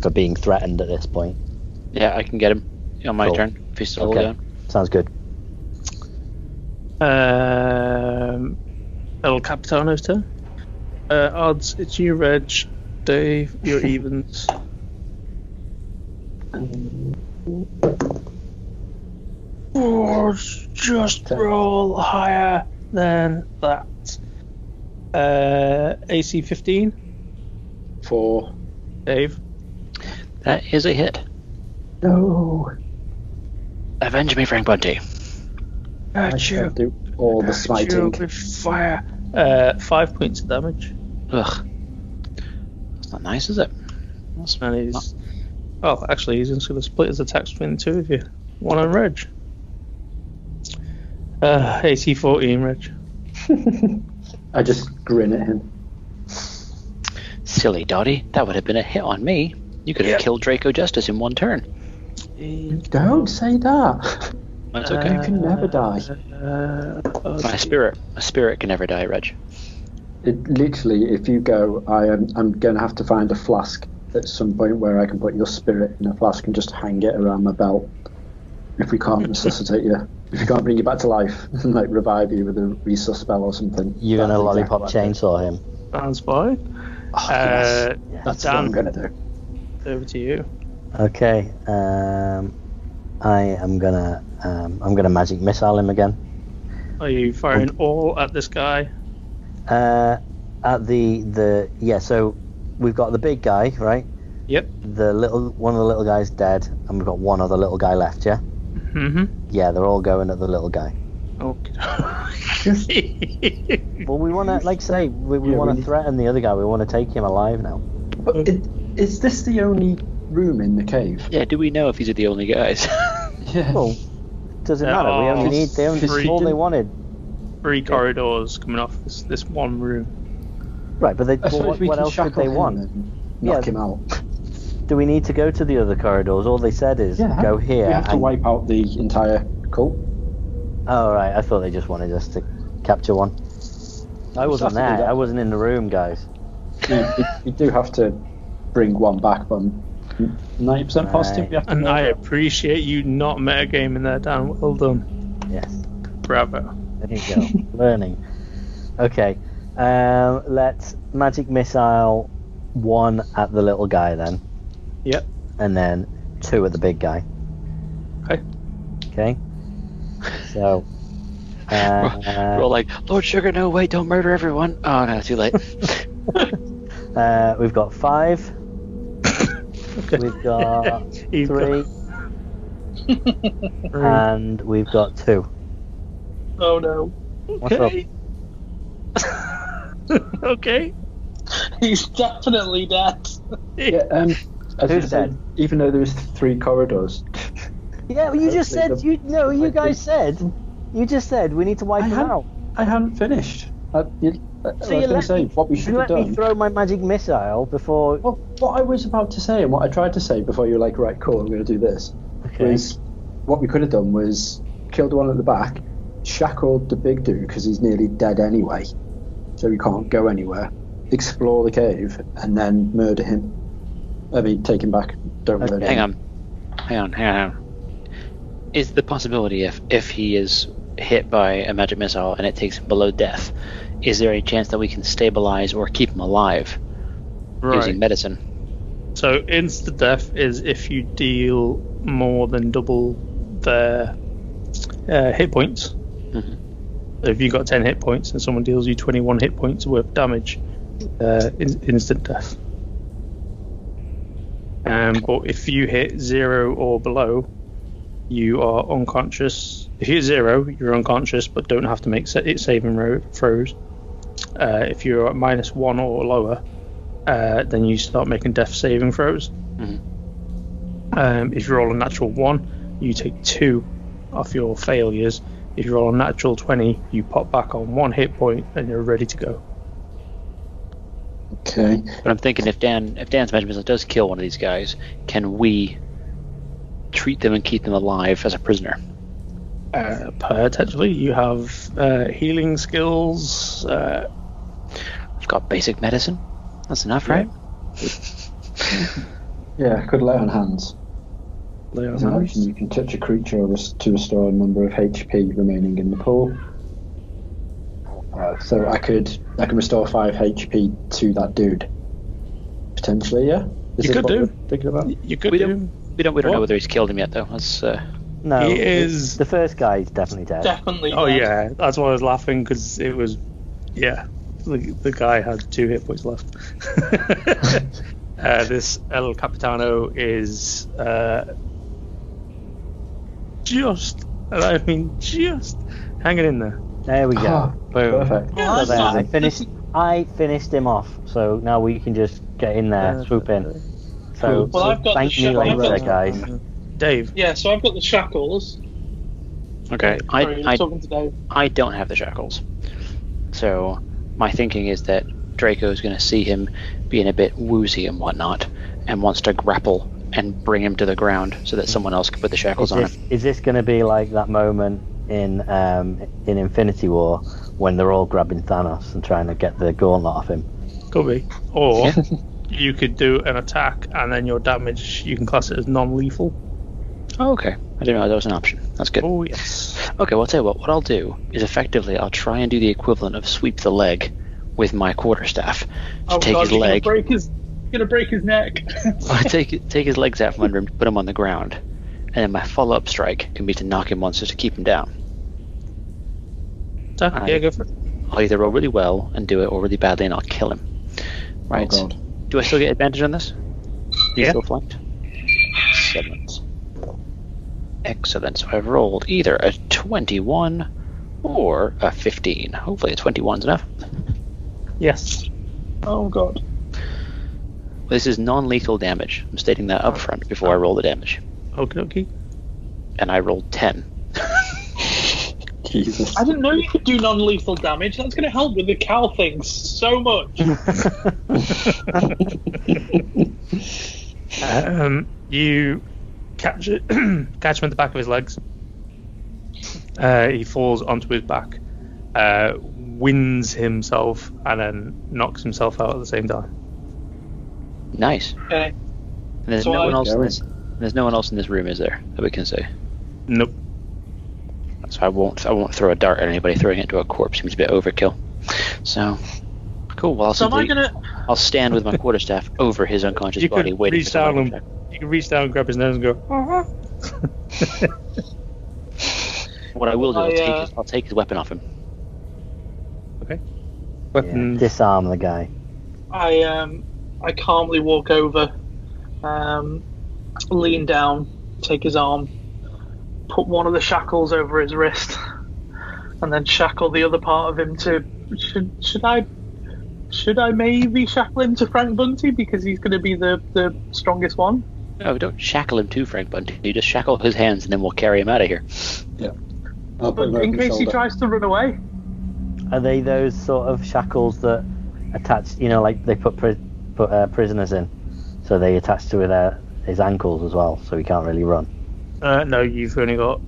being threatened at this point.
Yeah, I can get him on my turn. If he's still
Okay,
down.
sounds good.
El Capitano's turn. Odds, it's you, Reg. Dave, your evens. Or just roll higher than that. AC 15.
4.
Dave.
That is a hit.
No.
Avenge me, Frank Bunty.
I shall do all the smiting.
With fire. 5 points of damage.
Ugh. That's not nice, is it?
And he's... Oh, actually, he's just going to split his attacks between the two of you. One on Reg. AC 14, Reg.
I just grin at him.
Silly Dottie, that would have been a hit on me. You could have killed Draco Justice in one turn.
Don't say that.
That's okay.
You can never die.
My spirit can never die, Reg.
Literally, if you go, I'm going to have to find a flask at some point where I can put your spirit in a flask and just hang it around my belt. If we can't resuscitate you, if we can't bring you back to life and like revive you with a resus spell or something.
You're going to lollipop chainsaw him.
Sounds fine.
Oh, yes. That's
Dan,
what I'm going to do.
over to you.
Okay. I am gonna magic missile him again.
Are you firing all at this guy?
At so we've got the big guy, right?
Yep.
One of the little guys dead, and we've got one other little guy left, yeah?
Mm-hmm.
Yeah, they're all going at the little guy.
Okay.
Well, we want to, we want to threaten the other guy. We want to take him alive now.
But is this the only room in the cave?
Yeah, do we know if these are the only guys?
Yeah.
Well, doesn't matter. We only need. They only all they wanted.
3 corridors coming off this one room.
Right, but
what
else did they want?
Knock him out.
Do we need to go to the other corridors? All they said is go here.
We have to wipe out the entire cult.
Oh, right. I thought they just wanted us to capture one. I wasn't there. I wasn't in the room, guys.
You do have to bring one back, but I'm 90% positive.
And I appreciate you not metagaming there, Dan. Well done.
Yes.
Bravo.
There you go. Learning. Okay. Let's magic missile 1 at the little guy then.
Yep.
And then 2 at the big guy. Okay. So.
We're all like, Lord Sugar, no, wait, don't murder everyone. Oh no, too late.
We've got 5.
Okay.
We've got 3. And we've got 2.
Oh no.
Okay. Okay.
He's definitely dead.
Yeah, as
Who's
you said, even though there's 3 corridors.
Yeah, well, you just said you guys said we need to wipe them out.
I hadn't finished. I was going to say what we should have
done. You let me
done.
throw my magic missile before.
Well, what I was about to say and what I tried to say before you were like, right, cool, I'm going to do this.
Okay.
Was what we could have done was killed the one at the back, shackled the big dude because he's nearly dead anyway, so he can't go anywhere. Explore the cave and then murder him. I mean, take him back. Don't murder him.
Hang on. Is the possibility if he is hit by a magic missile and it takes him below death, is there a chance that we can stabilize or keep him alive using medicine.
So insta death is if you deal more than double their hit points.
Mhm.
So if you've got 10 hit points and someone deals you 21 hit points worth of damage, instant death. But if you hit 0 or below, you are unconscious. If you hit 0, you're unconscious, but don't have to make saving throws. If you're at -1 or lower, then you start making death saving throws.
Mhm.
If you roll a natural 1, you take 2 off your failures. If you roll a natural 20, you pop back on 1 hit point and you're ready to go.
Okay.
But I'm thinking if Dan's magic missile does kill one of these guys, can we treat them and keep them alive as a prisoner?
Potentially, you have healing skills.
I've got basic medicine. That's enough, right?
Yeah, could lay on hands.
Lay on
As an
hands.
option, you can touch a creature to restore a number of HP remaining in the pool. So I can restore 5 HP to that dude. Potentially, yeah.
You could
what
do.
we're thinking about?
You could
We
do.
don't know whether he's killed him yet, though. That's
No,
He is-
the first guy is definitely dead.
Definitely.
Oh
dead.
yeah, that's why I was laughing because it was, yeah, the guy had 2 hit points left. This El Capitano is just hanging in there.
There we go.
Ah,
Boom.
perfect.
Oh,
So there,
that's
I finished him off. So now we can just get in there, swoop in. So
Well, I've got
thank
the
me
shot- I've
later,
got-
guys.
Dave,
Yeah, so I've got the shackles.
okay.
Sorry, I'm talking to Dave.
I don't have the shackles, so my thinking is that Draco's going to see him being a bit woozy and whatnot, and wants to grapple and bring him to the ground so that someone else can put the shackles on him.
Is this going to be like that moment in Infinity War when they're all grabbing Thanos and trying to get the gauntlet off him?
could be. Or you could do an attack and then your damage, you can class it as non-lethal.
Oh, okay. I didn't know that was an option. That's good.
Oh yes.
Okay, well, I'll tell you what I'll do is effectively I'll try and do the equivalent of sweep the leg with my quarterstaff. Just take his
you're
leg.
gonna break his neck.
I take his legs out from under him, put him on the ground, and then my follow-up strike can be to knock him once just to keep him down.
Yeah, go for it.
I'll either roll really well and do it, or really badly and I'll kill him. Right.
Oh, God.
Do I still get advantage on this? He's
Yeah.
still flanked? Excellent. So I've rolled either a 21 or a 15. Hopefully a 21's enough.
Yes.
Oh god.
This is non-lethal damage. I'm stating that up front before I roll the damage.
Okie dokie.
And I rolled 10.
Jesus.
I didn't know you could do non-lethal damage. That's going to help with the cow things so much.
You catch him at the back of his legs. He falls onto his back, wins himself, and then knocks himself out at the same time.
Nice.
Okay.
And there's
So
no one else.
Going.
There's no one else in this room, is there? That we can say.
Nope.
So I won't throw a dart at anybody. Throwing it into a corpse seems a bit overkill. So cool. Well,
So am I gonna?
I'll stand with my quarterstaff over his unconscious
You
body,
could
waiting
reach
for someone
down
to
and you can reach down and grab his nose and go.
What I will do,
I,
I'll take his weapon off him.
Okay.
Yeah,
Weapon.
disarm the guy.
I calmly walk over, lean down, take his arm, put one of the shackles over his wrist, and then shackle the other part of him to. Should I maybe shackle him to Frank Bunty because he's going to be the strongest one?
No, don't shackle him to Frank Bunty. You just shackle his hands, and then we'll carry him out of here.
Yeah. I'll
But
put him over
in
his
case he
shoulder.
tries to run away.
Are they those sort of shackles that attach? You know, like they put prisoners in, so they attach to his ankles as well, so he can't really run.
No, you've only got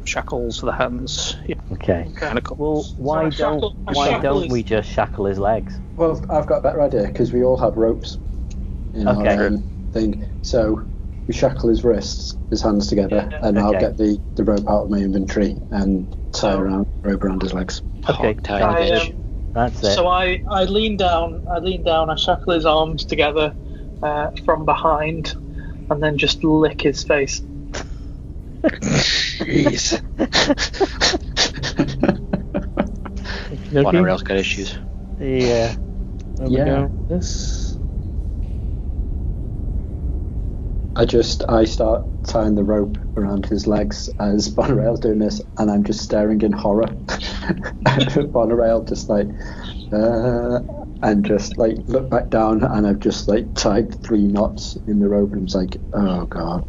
shackles for the hands. Yeah.
Okay.
And a couple.
Well, why
So a
why
shackle
don't
is-
we just shackle his legs?
Well, I've got a better idea because we all have ropes in
Okay.
our thing. So we shackle his wrists, his hands together,
Yeah.
and I'll
Okay.
get the rope out of my inventory and tie
So-
rope around his legs.
Okay,
Hog tie
sounds
the
good.
bitch.
That's it.
So I lean down, I shackle his arms together from behind, and then just lick his face.
Jeez. Monorail's got issues.
Yeah.
There we go. This.
I start tying the rope around his legs as Monorail's doing this, and I'm just staring in horror at Monorail, just like, and just like look back down, and I've just like tied 3 knots in the rope, and I'm just like, oh god.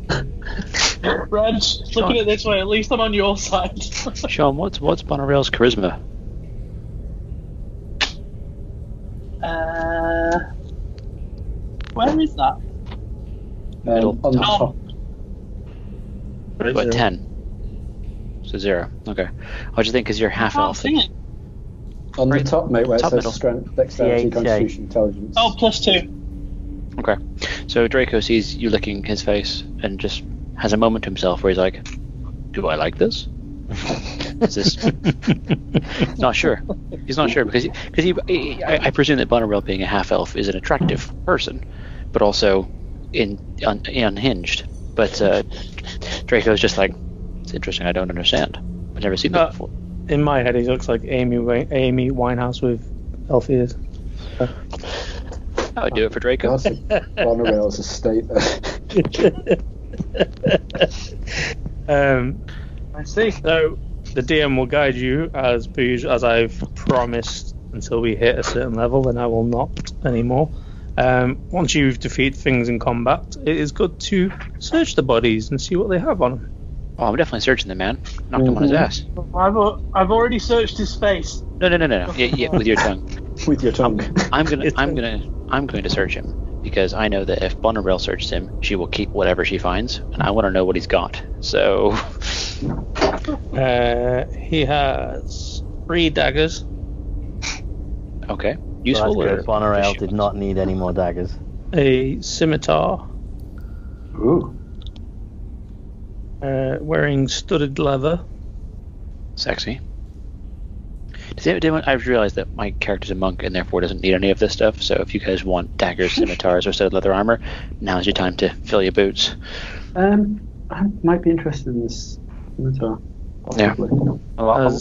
Reg, look at it this way. At least I'm on your side.
Sean, what's Monorail's charisma?
Where is that?
Middle.
On the top.
What, 10? So 0. Okay. I just think because you're half elf.
On the top, mate, where it
Top
says
middle.
strength, dexterity,
CHA.
constitution, intelligence.
Oh, +2.
Okay. So Draco sees you licking his face and just has a moment to himself where he's like, "Do I like this? Is this?" He's not sure. He's not sure because I presume that Monorail, being a half elf, is an attractive person, but also unhinged. But Draco's just like, it's interesting. I don't understand. I've never seen that before.
In my head, he looks like Amy Winehouse with elf ears.
I would do it for Draco.
Monorail's estate.
I see.
So the DM will guide you as per usual, as I've promised, until we hit a certain level, and I will not anymore. Once you've defeated things in combat, it is good to search the bodies and see what they have on them.
Oh, I'm definitely searching the man. Knocked him on his ass.
I've already searched his face.
No. Yeah, with your tongue.
With your tongue.
I'm going to search him because I know that if Monorail searches him, she will keep whatever she finds, and I want to know what he's got. So
He has 3 daggers.
Okay. Useful or
Monorail did not need any more daggers.
A scimitar.
Ooh.
Wearing studded leather.
Sexy. I've realized that my character's a monk and therefore doesn't need any of this stuff, so if you guys want daggers, scimitars, or studded leather armor, now's your time to fill your boots.
I might be interested in this scimitar. Possibly.
Yeah.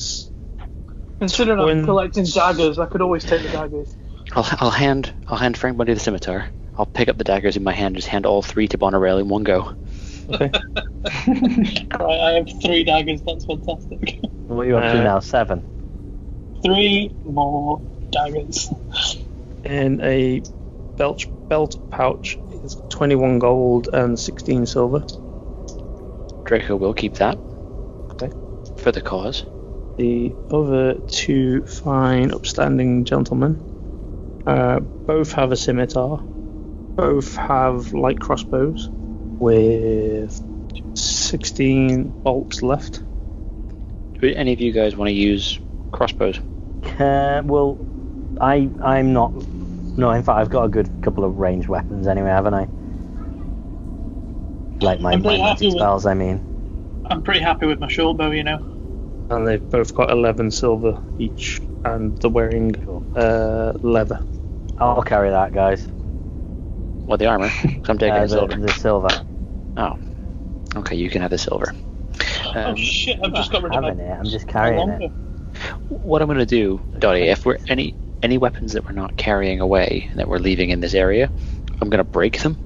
Considering I'm collecting daggers, I could always take the daggers.
I'll hand Frank Bundy the scimitar. I'll pick up the daggers in my hand and just hand all 3 to Monorail in one go.
Okay.
Right, I have 3 daggers. That's fantastic.
What are you up to now? 7?
3 more daggers.
In a belt pouch is 21 gold and 16 silver.
Draco will keep that.
Okay.
For the cause.
The other 2 fine, upstanding gentlemen both have a scimitar. Both have light crossbows with 16 bolts left.
Do any of you guys want to use crossbows?
Well, I'm not. No, in fact, I've got a good couple of ranged weapons anyway, haven't I? Like my magic spells, I mean.
I'm pretty happy with my short bow, you know.
And they've both got 11 silver each, and they're wearing leather.
I'll carry that, guys.
Well, the armor. 'Cause I'm taking the silver.
The silver.
Oh. Okay, you can have the silver.
Oh shit! I've just got rid of
it.
it.
I'm just carrying it.
What I'm going to do, Dottie, if we're any weapons that we're not carrying away that we're leaving in this area, I'm going to break them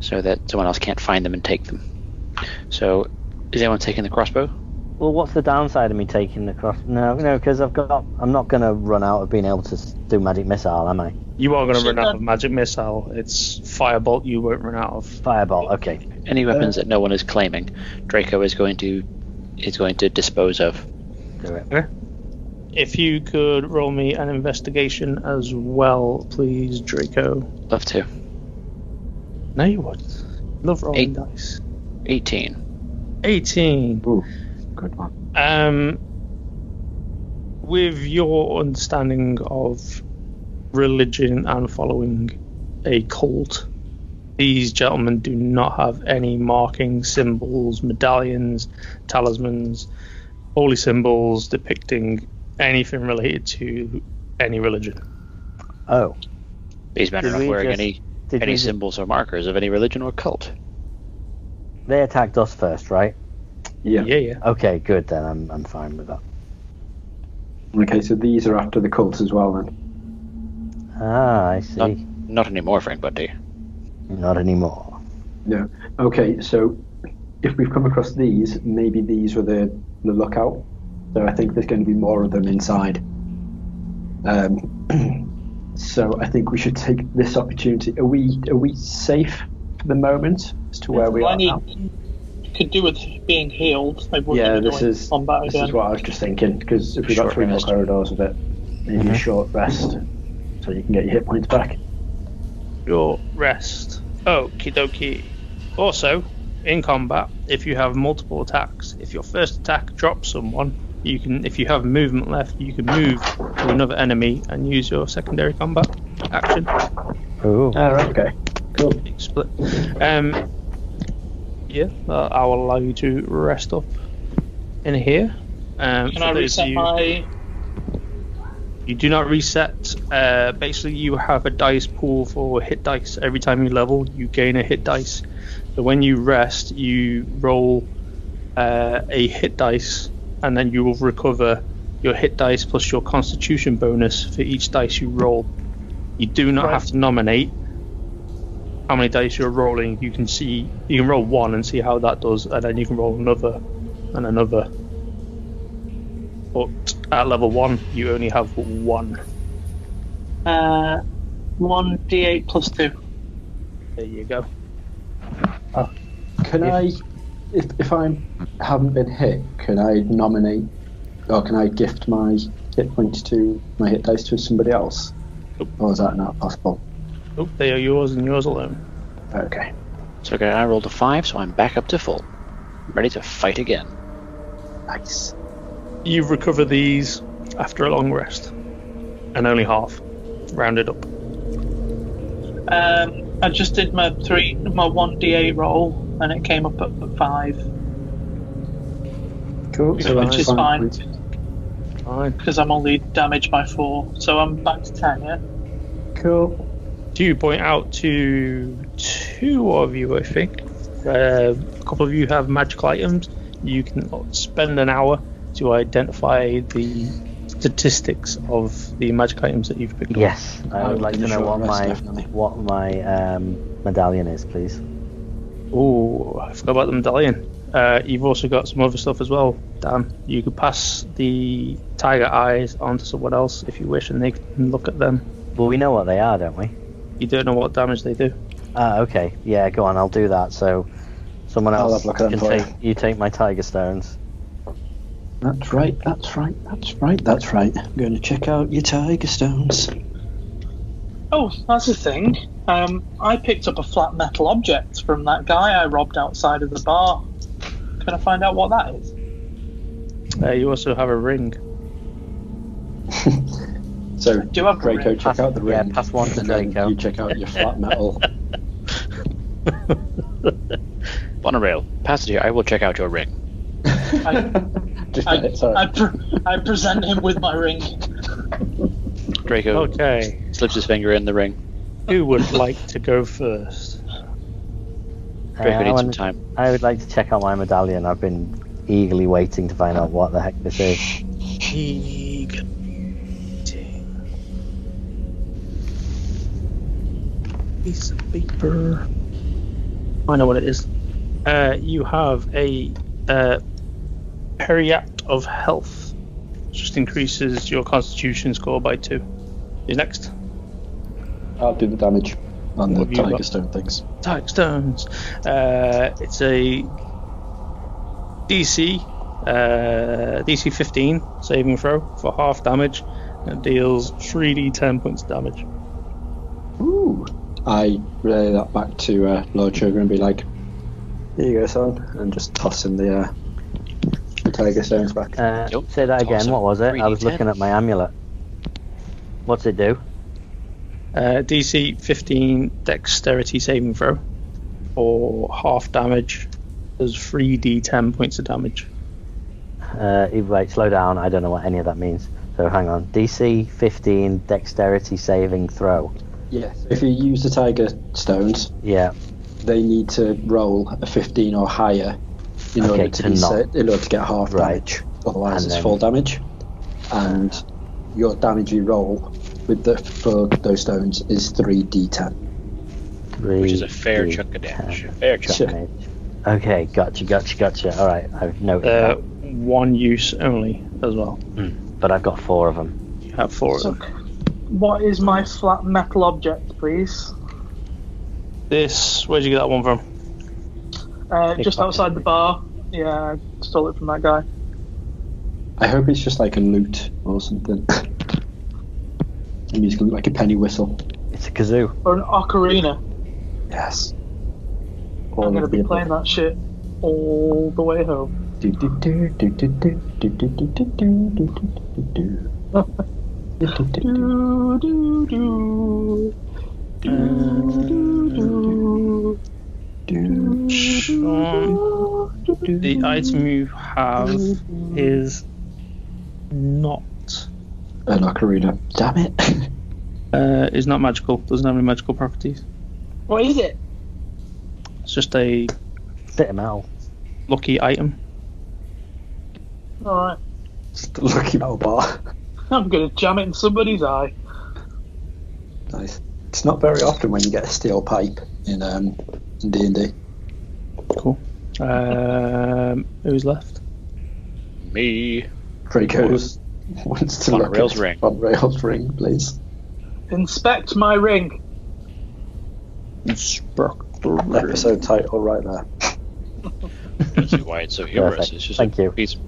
so that someone else can't find them and take them. So, is anyone taking the crossbow?
Well, what's the downside of me taking the cross? No, because I'm not going to run out of being able to do magic missile, am I?
You are going to run out of magic missile. It's firebolt. You won't run out of
firebolt. Okay.
Any weapons that no one is claiming, Draco is going to dispose of.
Do it.
Okay. If you could roll me an investigation as well, please, Draco.
Love to.
No, you wouldn't. Love rolling dice.
18.
18.
Ooh, good one.
With your understanding of religion and following a cult, these gentlemen do not have any marking symbols, medallions, talismans, holy symbols depicting anything related to any religion.
Oh.
These men are
Did
not
we
wearing
just-
any
did we just-
symbols or markers of any religion or cult.
They attacked us first, right?
Yeah.
Yeah.
Okay, good then. I'm fine with that.
Okay, so these are after the cult as well then.
Ah, I see.
Not anymore, Frank Bunty.
Not anymore.
No. Okay, so if we've come across these, maybe these were the lookout. So I think there's going to be more of them inside. So I think we should take this opportunity. Are we safe for the moment as to where we are now?
Could do with being healed. Maybe we're
Yeah,
gonna
this
go in
is
combat
this
again.
is what I was just thinking. Because if we've got
Short
3 more
rest.
corridors of it, maybe a short rest, so you can get your hit points back.
Your rest. Okie dokie. Also, in combat, if you have multiple attacks, if your first attack drops someone, you can, if you have movement left, you can move to another enemy and use your secondary combat action.
Ooh.
Right, okay, cool.
Split. Yeah, I will allow you to rest up in here.
Can I reset my?
You do not reset. Basically, you have a dice pool for hit dice. Every time you level, you gain a hit dice. So when you rest, you roll a hit dice, and then you will recover your hit dice plus your Constitution bonus for each dice you roll. You do not have to nominate how many dice you're rolling. You can roll one and see how that does, and then you can roll another and another. But at level 1, you only have 1.
1d8 plus 2.
There you go.
Can I, if I haven't been hit, can I nominate, or can I gift my hit points to my hit dice to somebody else?
Nope.
Or is that not possible?
Oh, they are yours and yours alone.
Okay.
So okay, I rolled a 5, so I'm back up to full. Ready to fight again.
Nice.
You recover these after a long rest, and only half, rounded up.
I just did my 1d8 roll, and it came up at 5,
Cool.
which is fine
Fine.
because I'm only damaged by 4, so I'm back to 10. Yeah.
Cool.
To point out to 2 of you, I think, a couple of you have magical items. You can spend an hour to identify the statistics of the magic items that you've picked up.
Yes, I would like to know
Definitely.
what my medallion is, please.
Oh, I forgot about the medallion. You've also got some other stuff as well, Dan. You could pass the tiger eyes on to someone else if you wish, and they can look at them.
Well, we know what they are, don't we?
You don't know what damage they do.
Okay. Yeah, go on. I'll do that. So, someone
I'll
else
have a look at them
can
for
take. You take my tiger stones.
That's right. I'm going to check out your tiger stones.
Oh, that's the thing. I picked up a flat metal object from that guy I robbed outside of the bar. Can I find out what that is?
You also have a ring.
So,
Do you have a
Draco,
ring?
check out the
Yeah,
ring.
pass one to
and then
Draco.
You check out your flat metal.
Monorail, pass it here. I will check out your ring.
Just a minute, sorry.
I present him with my ring.
Draco
Okay.
slips his finger in the ring.
Who would like to go first?
Draco needs some time.
I would like to check out my medallion. I've been eagerly waiting to find out what the heck this is.
Piece of paper. I know what it is. You have a Periapt of Health. Just increases your Constitution score by 2. Who's next?
I'll do the damage on the
What have you
tiger
got?
stone things.
Tiger Stones. It's a DC 15 saving throw for half damage. And deals 3d10 points of damage.
Ooh. I relay that back to Lord Sugar and be like, here you go, son, and just toss him the tiger stones back.
Yep.
Say that again.
Awesome.
What was it? I was
3d10.
looking at my amulet. What's it do?
DC 15 dexterity saving throw for half damage. Does 3d10 points of damage.
Right, slow down. I don't know what any of that means. So hang on, DC 15 dexterity saving throw.
Yes. If you use the tiger stones,
Yeah.
they need to roll a 15 or higher in order to get half damage. Otherwise, it's full damage. And your damage you roll for those stones is 3d10.
Which is a fair chunk of damage. Fair chunk.
Damage. Okay, gotcha. All right, I've noted that.
One use only as well.
But I've got 4 of them.
You have 4 of them.
What is my flat metal object, please?
Where'd you get that one from?
Just outside the bar. Yeah, I stole it from that guy.
I hope it's just like a lute or something. And he's like a penny whistle.
It's a kazoo.
Or an ocarina.
Yes.
I'm going to be playing that shit all the way home.
The item you have is not
an ocarina. Damn it.
Is not magical. Doesn't have any magical properties.
What is it?
It's just a
bit of metal.
Lucky item.
Alright.
Just a lucky metal bar.
I'm going to jam it in somebody's eye.
Nice. It's not very often when you get a steel pipe in D&D.
Cool. Who's left?
Me.
Kraken wants to look
Rails ring.
On Rails ring, please.
Inspect my ring.
Inspect the ring.
Episode title right there.
That's why it's so humorous.
Perfect.
It's just
Thank
a
you.
piece of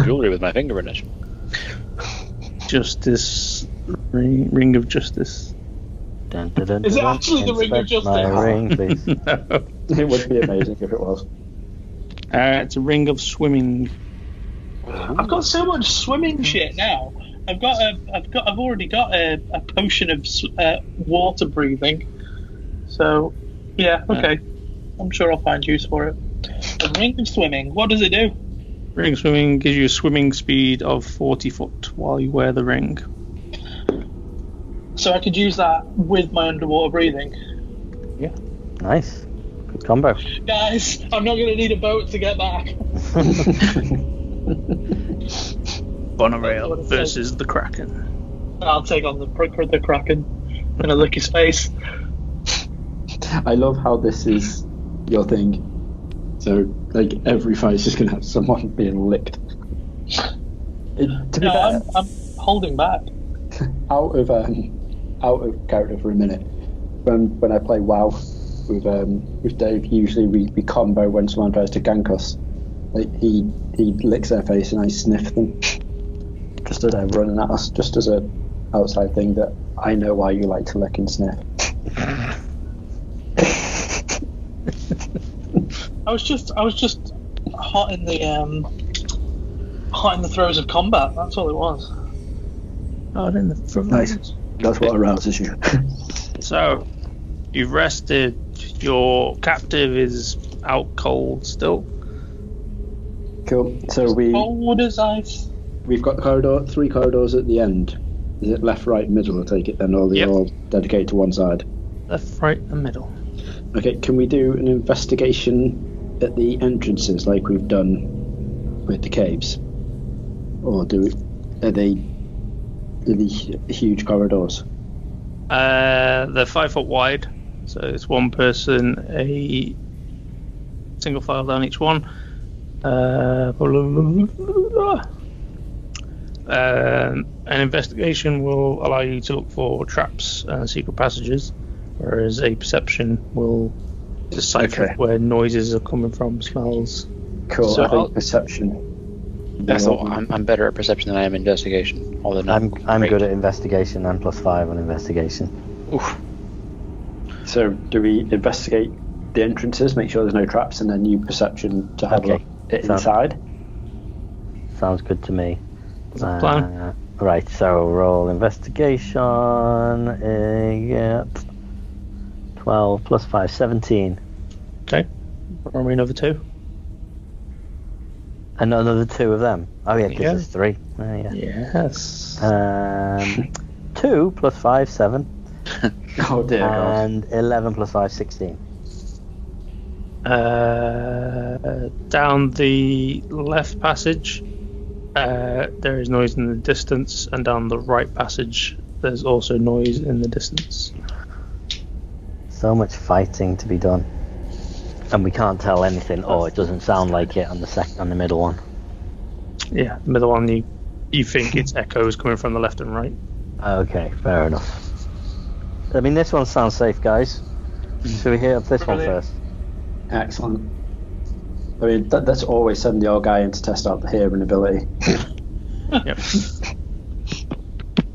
jewelry with my finger in it.
Justice. Ring of Justice.
Dun, dun, dun,
Is it
dun,
actually the Ring of
inspect
Justice?
My ring, please.
No.
It would be amazing if it was.
It's a ring of swimming.
I've got so much swimming shit now. I've already got a potion of water breathing. So, yeah, okay. I'm sure I'll find use for it. A ring of swimming. What does it do?
Ring of swimming gives you a swimming speed of 40 foot while you wear the ring.
So I could use that with my underwater breathing.
Yeah.
Nice. Good combo.
Guys, I'm not going to need a boat to get back.
Monorail versus the Kraken.
I'll take on the Kraken and I'll lick his face.
I love how this is your thing. So, like, every fight is just going to have someone being licked. To be fair,
I'm holding back.
out of character for a minute. When I play WoW with Dave, usually we combo when someone tries to gank us. Like he licks their face and I sniff them, just as they're running at us. Just as a outside thing that I know why you like to lick and sniff.
I was just hot in the throes of combat. That's all it was.
Hot in the throes.
Nice. That's what arouses you.
So, you've rested. Your captive is out cold still.
Cool. So
cold as ice.
We've got three corridors at the end. Is it left, right, middle? I take it then, or they're all dedicated to one side.
Left, right, and middle.
Okay. Can we do an investigation at the entrances like we've done with the caves, or are they huge corridors?
They're 5 foot wide, so it's one person, a single file down each one. An investigation will allow you to look for traps and secret passages, whereas a perception will decipher where noises are coming from, smells.
Cool.
So
I think perception.
I'm better at perception than I am investigation. Although
I'm good at investigation. I'm +5 on investigation.
Oof.
So do we investigate the entrances, make sure there's no traps, and then use perception to have a look inside?
Sounds good to me.
Plan.
Right, so roll investigation. Get 12 +5, 17.
Okay. Roll me another 2.
And another 2 of them. Oh yeah, because
Yeah.
there's 3. Oh, yeah.
Yes.
2 plus 5, 7.
Oh dear God.
And 11 plus 5, 16.
Down the left passage, there is noise in the distance, and down the right passage, there's also noise in the distance.
So much fighting to be done. And we can't tell anything, or it doesn't sound like it on the middle one.
Yeah, the middle one, you think it's echoes coming from the left and right.
Okay, fair enough. I mean, this one sounds safe, guys. Should we hit up this one
Brilliant.
first?
Excellent. I mean, that's always send the old guy in to test out the hearing ability.
Yep.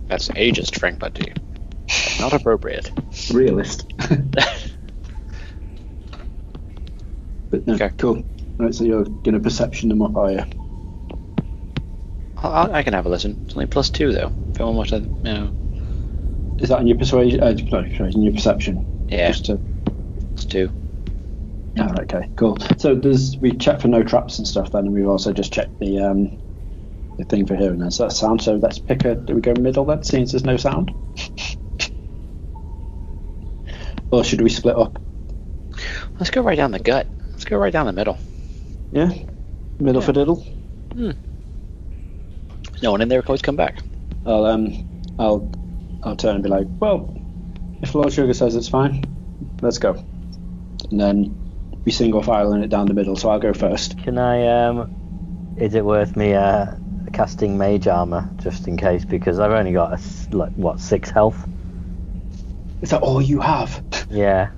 That's ageist, Frank Bunty. Not appropriate.
Realist. But no,
Okay.
cool. Right, so you're going to perception them up, are you?
I can have a listen. It's only +2 though. If I want to,
Is that in your persuasion? In your perception?
Yeah.
Just to...
it's 2.
Oh, okay, cool. So we checked for no traps and stuff then, and we've also just checked the thing for hearing then. So that's sound. So let's pick do we go middle then, seeing as there's no sound? Or should we split up?
Let's go right down the gut. Let's go right down the middle.
Yeah? Middle for diddle?
There's no one in there. Always come back.
I'll turn and be like, well, if Lord Sugar says it's fine, let's go. And then we single filing it down the middle, so I'll go first.
Can I, is it worth me casting mage armor, just in case? Because I've only got, 6 health?
Is that all you have?
Yeah.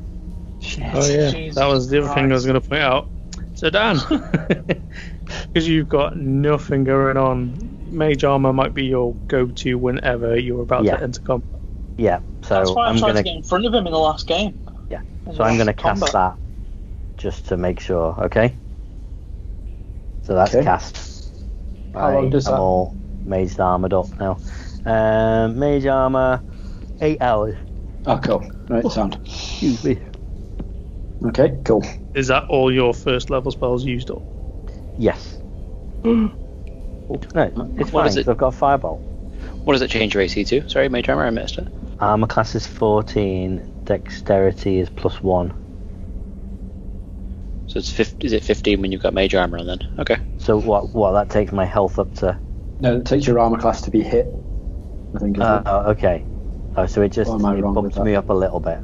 Shit.
Oh yeah,
Jesus
that was the other thing I was
Christ.
going to point out. So Dan, because you've got nothing going on, mage armor might be your go-to whenever you're about
Yeah.
to enter combat.
Yeah, so
That's why I'm
I'm
trying
gonna
to get in front of him in the last game.
so I'm gonna cast
Combat.
that just to make sure, okay? So that's
Okay.
cast.
How long does
I'm
that-
all maged armored up now. Mage armor, 8 hours.
Oh, cool. Right, sound.
Excuse me.
Okay, cool.
Is that all your first level spells used up?
Yes. No, it's
What
fine.
is it?
'Cause I've got fireball.
What does it change your AC to? Sorry, Mage Armor, I missed it.
Armor class is 14. Dexterity is +1.
So it's 50, is it 15 when you've got Mage Armor then? Okay.
So what that takes my health up to?
No, it takes your armor class to be hit, I think. Isn't it?
Oh, okay. Oh, so it just
Or am I
it
wrong with
bumps
that?
me up a little bit.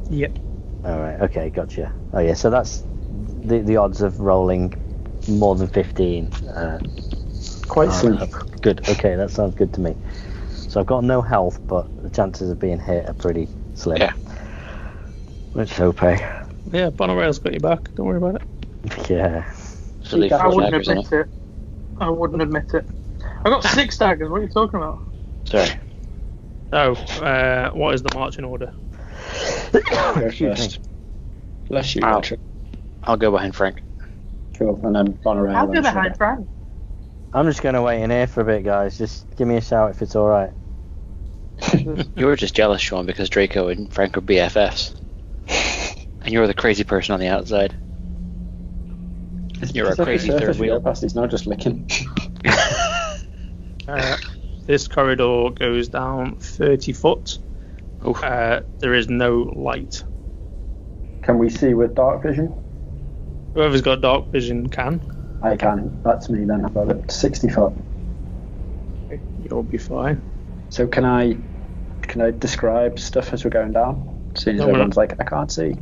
Yep.
All right. Okay. Gotcha. Oh yeah. So that's the odds of rolling more than 15.
Quite slim.
Good. Okay. That sounds good to me. So I've got no health, but the chances of being hit are pretty slim.
Yeah.
Let's hope. Eh?
Yeah, Bonorail's got you back. Don't worry about it.
Yeah.
So leave
I
I
4
wouldn't
daggers in
admit
it.
it. I wouldn't admit it. I got 6 daggers. What are you talking about?
Sorry.
Oh, what is the marching order?
Go
Excuse me.
first. Bless you,
Ow.
Patrick.
I'll go behind Frank.
Cool. And then Bonorail.
I'll
then
go
Sugar.
behind Frank.
I'm just gonna wait in here for a bit, guys. Just give me a shout if it's all right.
You were just jealous, Sean, because Draco and Frank are BFFs. And you're the crazy person on the outside. You're a
It's like
crazy
surface
third
we go
wheel.
past, he's not just licking.
This corridor goes down 30 foot.
Oof.
There is no light.
Can we see with dark vision?
Whoever's got dark vision can.
I can. That's me then. I've got it 60 foot.
You'll be fine.
So can I describe stuff as we're going down? Seeing as
No, we're
everyone's like, I can't see.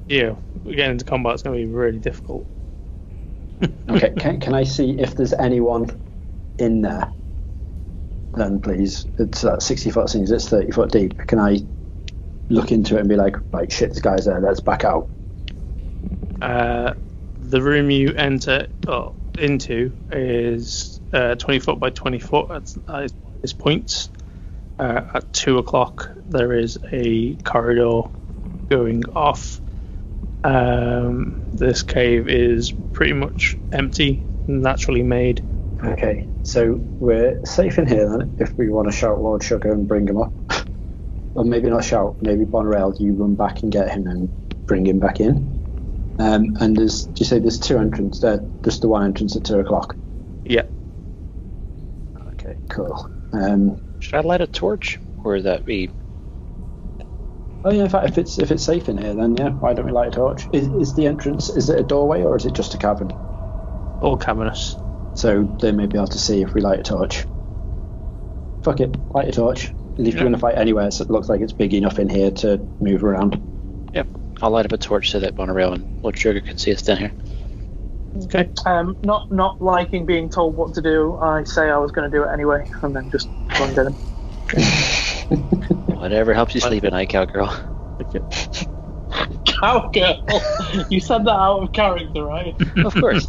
Yeah, getting into combat's going to be really difficult.
Okay, can I see if there's anyone in there? Then please, it's 60 foot seems it's 30 foot deep. Can I look into it and be like shit, this guy's there, let's back out?
The room you enter into is 20 foot by 20 foot at this point. At 2 o'clock, there is a corridor going off. This cave is pretty much empty, naturally made.
Okay, so we're safe in here then if we want to shout Lord Sugar and bring him up. Or maybe not shout, maybe Bonrail, you run back and get him and bring him back in. And do you say there's 2 entrances there? Just the one entrance at 2 o'clock?
Yeah.
Okay, cool.
Should I light a torch, or would that be?
Oh yeah, in fact, if it's safe in here, then yeah, why don't we light a torch? Is the entrance, is it a doorway or is it just a cavern?
All cavernous.
So they may be able to see if we light a torch. Fuck it, light a torch. And if you're going to fight anywhere, so it looks like it's big enough in here to move around.
Yep. I'll light up a torch so that Monorail and Lord Sugar can see us down here.
Okay.
Not liking being told what to do, I say I was going to do it anyway, and then just go and get him.
Whatever helps you sleep at night, cowgirl.
Okay.
Cowgirl? You said that out of character, right?
Of course.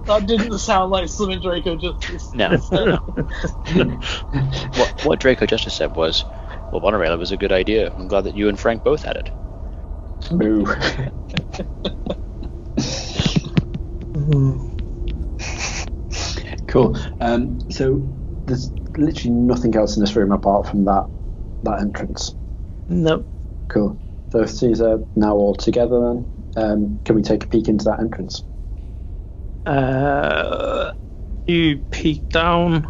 That didn't sound like something Draco just
No.
said.
What Draco just said was, well, Monorail was a good idea. I'm glad that you and Frank both had it.
Moo. Cool. So there's literally nothing else in this room apart from that entrance.
Nope.
Cool. So if these are now all together, then can we take a peek into that entrance?
You peek down.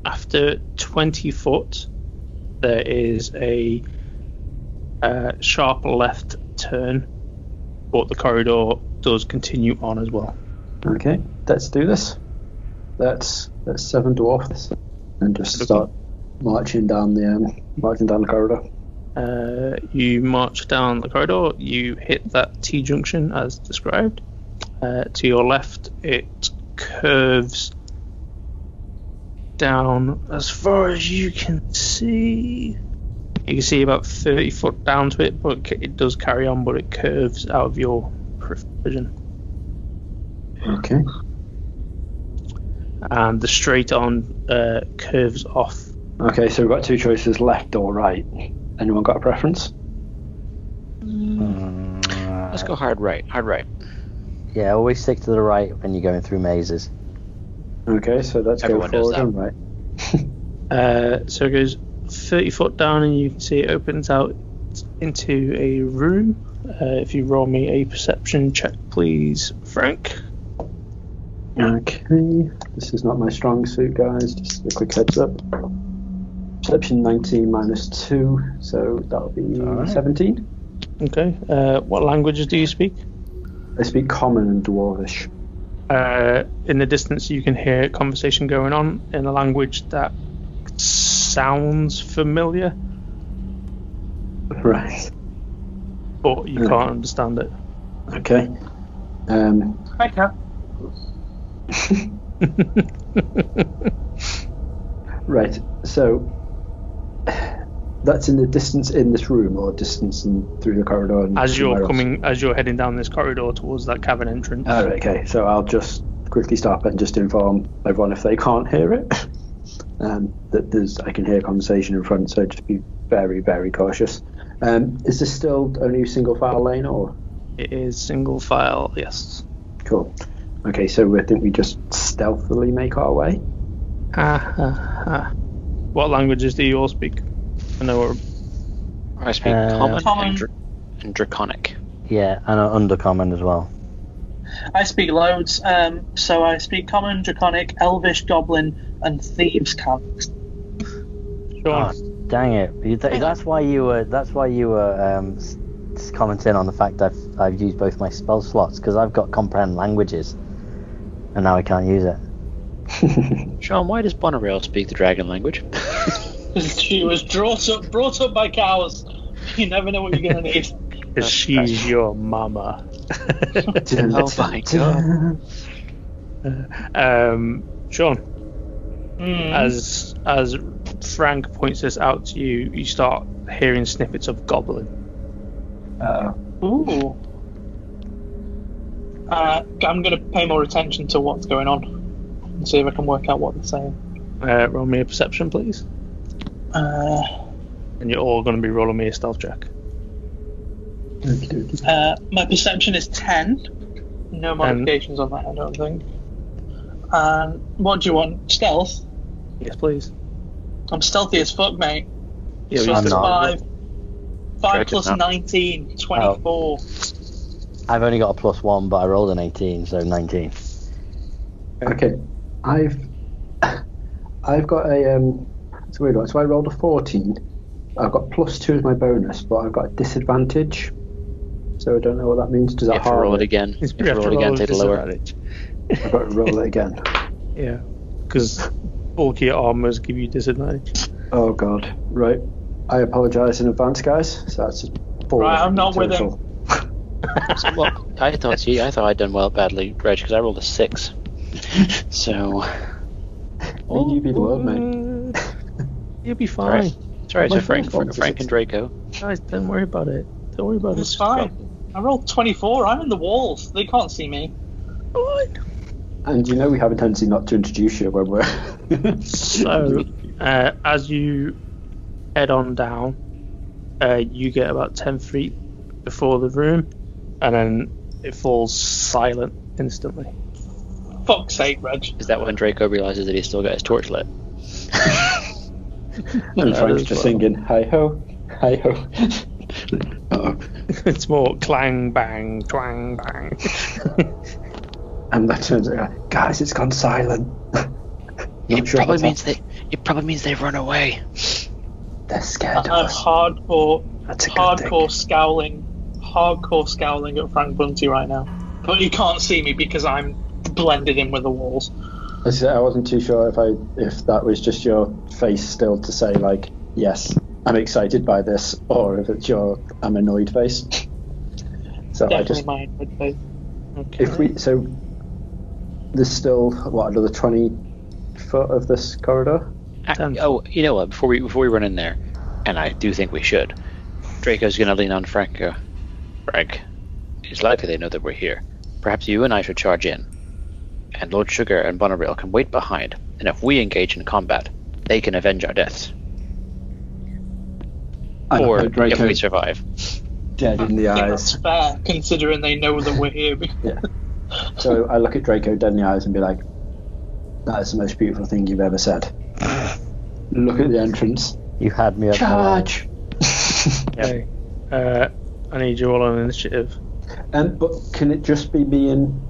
After 20 foot, there is a sharp left turn, but the corridor does continue on as well.
Okay, let's do this. Let's 7 dwarf this and just start marching down the corridor.
You march down the corridor. You hit that T-junction as described. To your left, it curves down as far as you can see. You can see about 30 foot down to it, but it does carry on, but it curves out of your vision.
Okay.
And the straight on curves off.
Okay, so we've got 2 choices, left or right. Anyone got a preference?
Let's go hard right. Hard right.
Yeah, always stick to the right when you're going through mazes.
Okay, so let's
Everyone
go
does
forward and right.
So it goes 30 foot down, and you can see it opens out into a room. If you roll me a perception check, please, Frank.
Okay, this is not my strong suit, guys. Just a quick heads up. Perception 19 minus 2, so that'll be 17.
Okay. What languages do you speak?
I speak Common and Dwarvish.
In the distance, you can hear conversation going on in a language that sounds familiar,
Right.
but you can't understand it.
Okay.
I can.
Right, so that's in the distance in this room or distance through the corridor? And
As
somewhere
you're heading down this corridor towards that cavern entrance.
else? Right, okay, so I'll just quickly stop and just inform everyone if they can't hear it. That I can hear conversation in front, so just be very, very cautious. Is this still only a single file lane or?
It is single file, yes.
Cool. Okay, so I think we just stealthily make our way.
What languages do you all speak? I know.
I speak Common
Common.
and Draconic.
Yeah, and Undercommon as well.
I speak loads. So I speak Common, Draconic, Elvish, Goblin, and Thieves' Cant.
Sean.
Oh, dang it! That's why you were commenting on the fact that I've used both my spell slots, because I've got comprehend languages, and now I can't use it.
Sean, why does Monorail speak the dragon language?
She was brought up by cows. You never know what you're gonna need.
Because she's your mama.
Oh my god.
Sean, as Frank points this out to you, you start hearing snippets of goblin.
Ooh. I'm gonna pay more attention to what's going on and see if I can work out what they're saying.
Roll me a perception, please. And you're all going to be rolling me a stealth check.
My perception is 10. No modifications on that, I don't think. And what do you want? Stealth?
Yes, please.
I'm stealthy as fuck, mate.
Yeah,
So
I'm
that's
not.
5 plus 19, 24.
I've only got a +1, but I rolled an 18, so 19.
Okay, I've got a it's a weird one. So I rolled a 14. I've got +2 as my bonus, but I've got a disadvantage. So I don't know what that means. Does
You
that
have to roll
harm
it again. You have to roll it again, take the lower.
I've got to roll it again.
Yeah, because bulky armors give you disadvantage.
Oh god. Right. I apologise in advance, guys. So that's just 4.
Right, I'm not with him.
Well, I thought I'd done badly, Reg, because I rolled a 6. So.
You be the world, mate.
You'll be fine.
It's alright. So Frank and Draco.
Guys, don't worry about it. Don't worry about it.
It's fine. I rolled 24. I'm in the walls. They can't see me.
Fine.
And you know we have a tendency not to introduce you when we're...
So, as you head on down, you get about 10 feet before the room, and then it falls silent instantly.
Fuck's sake, Reg.
Is that when Draco realizes that he's still got his torch lit?
And Frank's just singing, hi-ho, hi-ho. Uh-oh.
It's more clang, bang, twang, bang.
And that turns out, guys, it's gone silent.
It probably means they've run away.
They're scared of
I'm
us.
hardcore
thing.
scowling at Frank Bunty right now. But you can't see me because I'm blended in with the walls.
I wasn't too sure if that was just your face still to say, like, yes, I'm excited by this, or if it's your I'm annoyed face. So
Definitely my annoyed face.
Okay.
So there's still another 20 foot of this corridor.
Oh, you know what? Before we run in there, and I do think we should, Draco's gonna lean on Frank. Frank, it's likely they know that we're here. Perhaps you and I should charge in, and Lord Sugar and Bonnerail can wait behind. And if we engage in combat, they can avenge our deaths. Or if we survive.
Dead in the
I think
eyes.
that's fair, considering they know that we're here.
Yeah. So I look at Draco dead in the eyes and be like, that is the most beautiful thing you've ever said. Look at the entrance.
You had me at
Charge!
Okay. I need you all on initiative.
But can it just be me and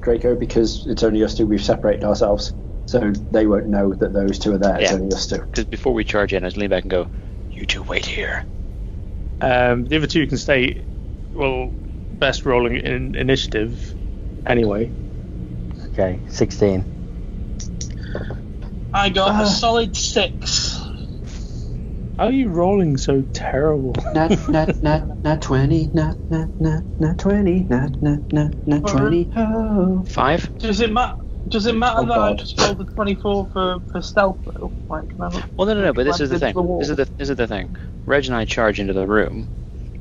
Draco, because it's only us two, we've separated ourselves, so they won't know that those two are there, it's only us two.
Because before we charge in, I just lean back and go, you two wait here.
The other two can stay, best rolling in initiative anyway.
Okay, 16.
I got a solid 6.
How are you rolling so terrible?
Not 20, not 20, not 20, oh.
5?
Does it matter that I
God.
just rolled a 24 for stealth though? Like,
Well, no, but this is the thing.
the wall.
This is the thing. Reg and I charge into the room.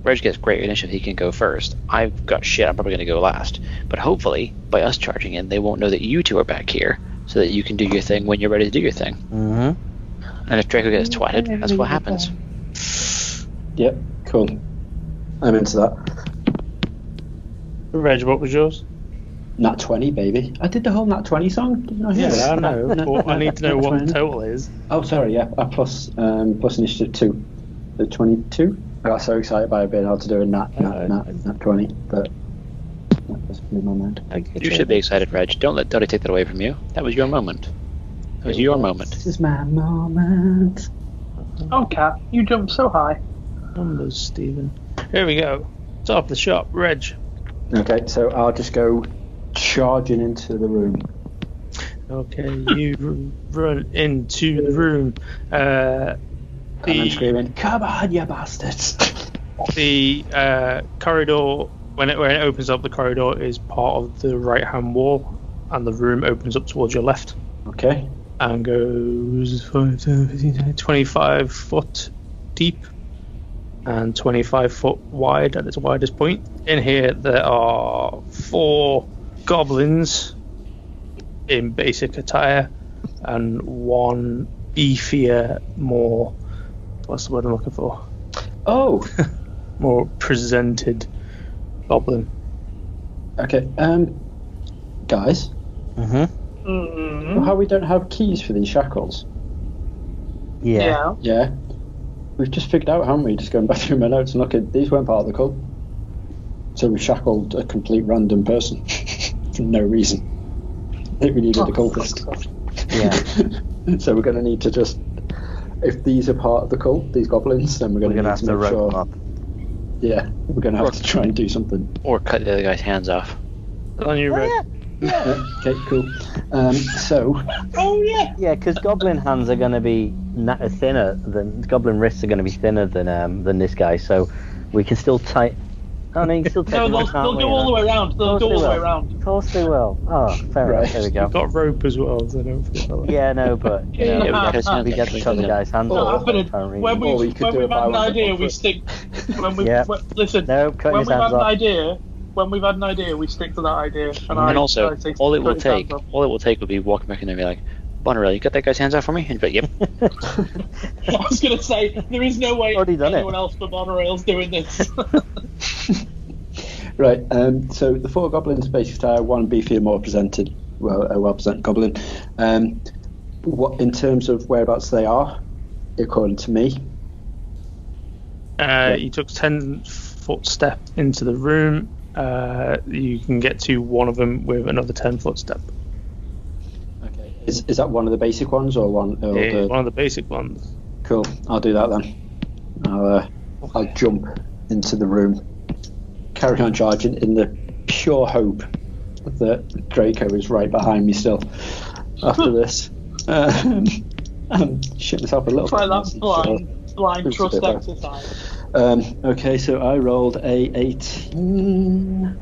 Reg gets great initiative, he can go first. I've got shit, I'm probably going to go last. But hopefully, by us charging in, they won't know that you two are back here, so that you can do your thing when you're ready to do your thing.
Mm-hmm.
And if Draco gets twatted, that's what happens.
Yep, cool. I'm into that.
Reg, what was yours?
Nat 20, baby. I did the whole Nat 20 song. Did you not hear it?
I know. But I need to know what the total is.
Oh, sorry, yeah. Plus initiative 2. The 22. I got so excited by being able to do a nat 20, but that just blew my mind.
You should be excited, Reg. Don't let Dottie take that away from you. That was your moment. That was your moment.
This is my moment.
Oh, Cat, you jumped so high.
Numbers, Stephen. Here we go. Top of the shop, Reg.
Okay, so I'll just go charging into the room.
Okay, you run into the room.
And I'm screaming, come on, you bastards!
The corridor, when it opens up, the corridor is part of the right-hand wall, and the room opens up towards your left.
Okay.
And goes 25 foot deep and 25 foot wide at its widest point. In here, there are 4 goblins in basic attire and 1 beefier, more... What's the word I'm looking for?
Oh!
More presented goblin.
Okay, guys, how we don't have keys for these shackles?
Yeah.
Yeah. We've just figured out, haven't we? Just going back through my notes and looking, these weren't part of the cult. So we shackled a complete random person for no reason. think we needed a cultist.
Yeah.
So we're going to need to just, if these are part of the cult, these goblins, then we're going to need
have
to
to
make
rope
sure.
them up.
Yeah, we're going to have to try and do something.
Or cut the other guy's hands off.
On your red.
Okay, cool. So.
Oh yeah.
Yeah, because goblin hands are going to be thinner than goblin wrists are going to be thinner than this guy, so we can still tie. Oh no, you can still take
No,
them
they'll
off, can't
go
we,
all the way around. They'll go all the way around.
Of course they will. Oh, fair enough. There we go.
You've got rope as well, so don't forget that.
Yeah, no, but you know,
Yeah,
we get to cut the guy's hands off.
When
Or we
we've
could do
had
a buy
an
one, get
idea,
one
we
free.
stick. When we
Yeah.
listen,
No, cut
when
his
we've
hands
had an
off.
idea, when we've had an idea, we stick to that idea. And
Also,
I say
all it will
cut his hands
take
off.
would be walking back in there and be like, Bonnerell, you got that guy's hands off for me? And be like, yep.
I was going to say there is no way
Already done it.
anyone else but Monorail's doing this.
Right, so the 4 goblins basically are one beefier, more presented, well-presented goblin. What in terms of whereabouts they are, according to me?
You took 10-foot step into the room. You can get to one of them with another 10-foot step.
Okay. Is that one of the basic ones or one? Or
Yeah, one of the basic ones.
Cool. I'll do that then. I'll jump into the room, carry on charging in the pure hope that Draco is right behind me still. After this, shit myself a little
Try
bit.
that blind
It's a
trust
bit better.
exercise.
Okay, so I rolled a 18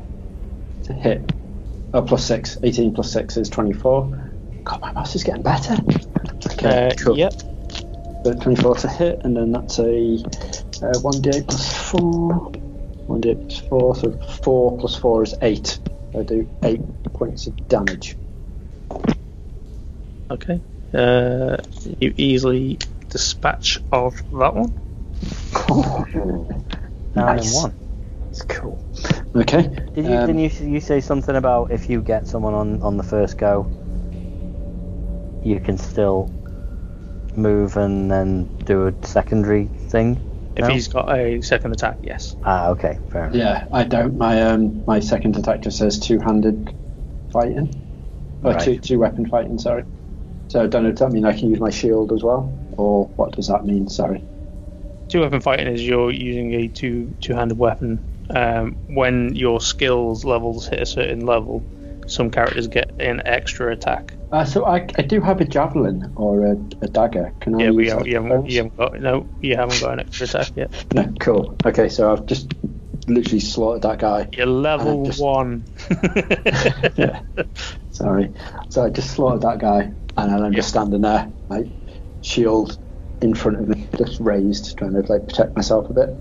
to hit. Oh, plus 6. 18 plus 6 is 24. God, my mouse is getting better. Okay, cool.
Yep.
So 24 to hit, and then that's a 1d8 plus 4. 1d8 plus 4, so 4 plus 4 is 8. I do 8 points of damage.
Okay. You easily dispatch of that one.
Down
Nice.
in one.
It's cool. Okay.
Didn't you say something about if you get someone on the first go, you can still move and then do a secondary thing?
If
No?
he's got a second attack, yes.
Ah, okay, fair enough.
Yeah, I don't. My second attack just says two-handed fighting. Or
Right.
two weapon fighting, sorry. So I don't know, does that mean I can use my shield as well? Or what does that mean? Sorry.
Two-weapon fighting is you're using a two-handed weapon. When your skills levels hit a certain level, some characters get an extra attack.
So I do have a javelin or a dagger. Can I
Yeah,
use
you
those?
haven't got an extra attack yet.
No, cool. Okay, so I've just literally slaughtered that guy.
You're level
just-
1.
Yeah. Sorry. So I just slaughtered that guy, and then I'm just standing there, like shield in front of me, just raised, trying to like protect myself a bit. And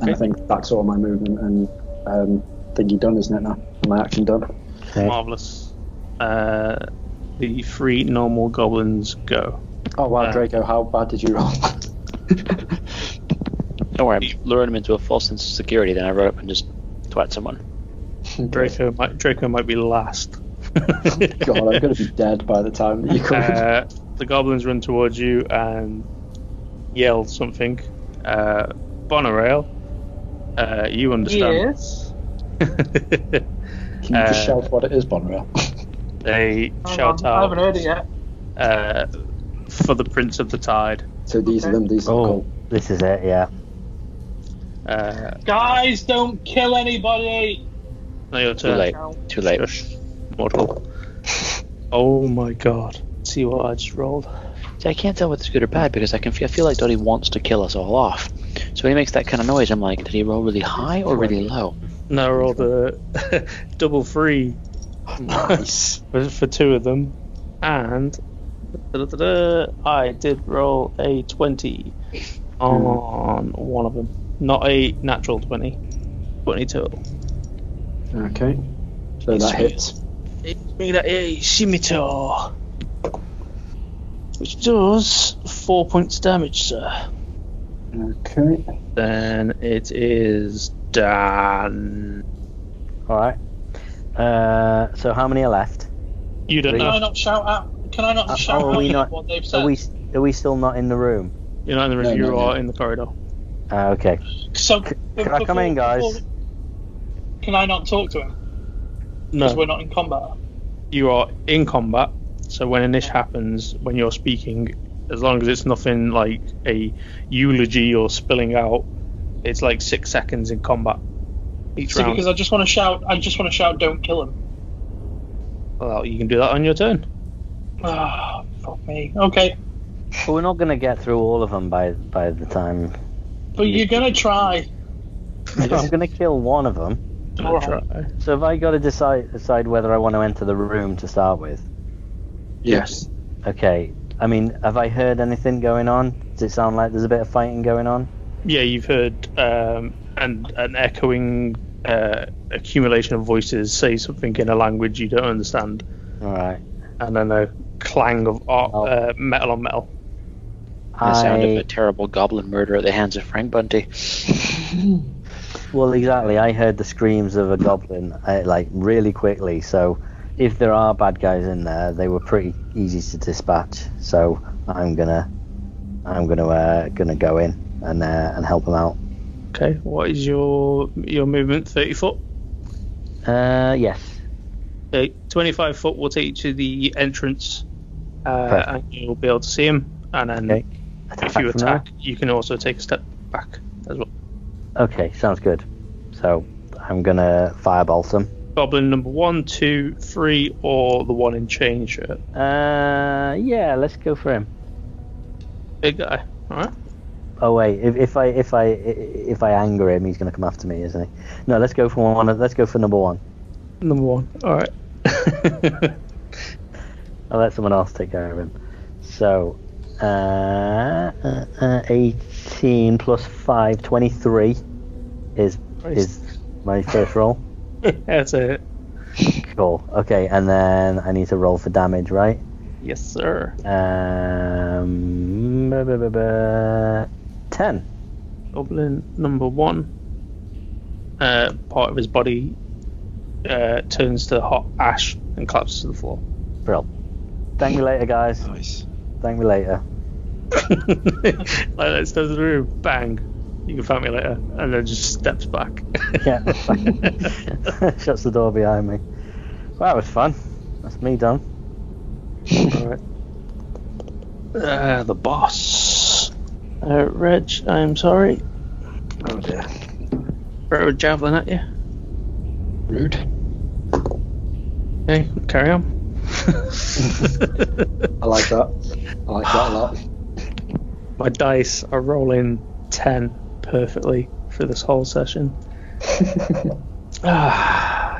I
Okay.
think that's all my movement and thingy done, isn't it now? My action done.
Okay.
Marvellous. The 3 normal goblins go.
Oh wow, Draco, how bad did you roll?
Don't worry, I lured him into a false sense of security, then I rode up and just twat someone.
Draco might be last.
God, I'm gonna be dead by the time that you come.
The goblins run towards you and yell something. Bonarail, you understand.
Yes.
Can you just shout what it is, Bonrail?
They shout
I haven't
out
heard it yet.
for the Prince of the Tide.
So these are them. These are
Oh,
cool.
this is it, yeah.
Guys, don't kill anybody.
Now your
Too
turn.
late. Too late.
Shush. Mortal. Oh my god. See what I just rolled.
See, I can't tell whether it's good or bad because I feel like Dottie wants to kill us all off. So when he makes that kind of noise, I'm like, did he roll really high or really low?
No, I rolled a double 3
Nice.
for 2 of them. And I did roll a 20 on one of them. Not a natural 20. 20 total.
Okay. So that hits.
It made a scimitar, which does 4 points damage, sir.
Okay.
Then it is done.
Alright. So how many are left?
You don't
Can I
know.
not shout out? Can I not shout
are we
out
not-
what they've said?
Are we still not in the room?
You're not in the room.
No,
You
no,
are
no.
in the corridor.
Okay.
So
Can I come in, guys?
can I not talk to him? Because we're not in combat.
You are in combat, so when Inish happens, when you're speaking, as long as it's nothing like a eulogy or spilling out, it's like 6 seconds in combat each round.
Because I just want to shout, don't kill him.
Well, you can do that on your turn.
Ah, fuck me. Okay.
But we're not going to get through all of them by the time.
But you're going to try.
I'm going to kill one of them.
All right.
So have I got to decide whether I want to enter the room to start with?
Yes.
Okay. I mean, have I heard anything going on? Does it sound like there's a bit of fighting going on?
Yeah, you've heard an echoing accumulation of voices say something in a language you don't understand.
All right.
And then a clang of metal on metal.
The sound of a terrible goblin murder at the hands of Frank Bunty.
Well, exactly. I heard the screams of a goblin like really quickly. So, if there are bad guys in there, they were pretty easy to dispatch. So, I'm gonna go in and help them out.
Okay. What is your movement? 30 foot.
Yes.
Okay, 25 foot will take you to the entrance, and you'll be able to see him. And then, if you attack, you can also take a step back as well.
Okay, sounds good. So I'm gonna firebolt him.
Goblin number 1, 2, 3, or the one in chain shirt.
Yeah, let's go for him.
Big guy. All right.
Oh wait, if I anger him, he's gonna come after me, isn't he? No, let's go for one. Let's go for number 1.
Number 1. All right.
I'll let someone else take care of him. So, 18 plus 5, 23 is my first roll.
That's it.
Cool. Okay, and then I need to roll for damage, right?
Yes, sir.
10.
Goblin number 1. Part of his body turns to hot ash and collapses to the floor.
Brill. Thank me later, guys.
Nice.
Thank me later.
Like that steps in the room, bang. You can thank me later, and then just steps back.
Yeah. Shuts the door behind me. Well, that was fun. That's me done.
Alright. The boss. Reg, I'm sorry.
Oh dear.
Throw a javelin at you.
Rude.
Okay, carry on.
I like that. I like that a lot.
My dice are rolling 10 perfectly for this whole session.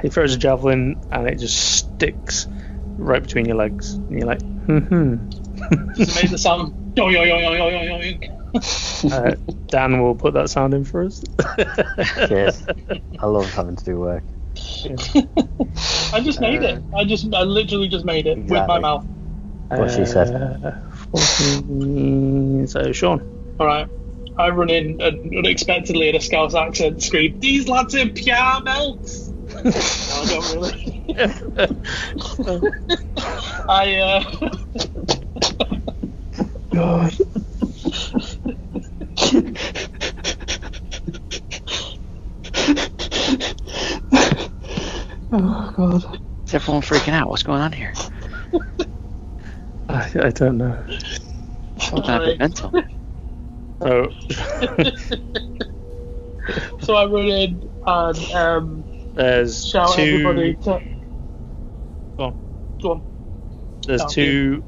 He throws a javelin and it just sticks right between your legs. And you're like,
Just made the sound. Yo, yo, yo, yo, yo, yo, yo.
Dan will put that sound in for us.
Cheers. I love having to do work.
I just made it. I literally just made it with my mouth.
What she said.
14, so Sean.
Alright. I run in and unexpectedly in a Scouse accent scream, "These lads are pure melts!" No, I don't really.
God. Oh God.
Is everyone freaking out? What's going on here?
I don't know.
It's a bit mental.
So I run in and
there's
shout
two.
everybody to...
Go
on.
There's two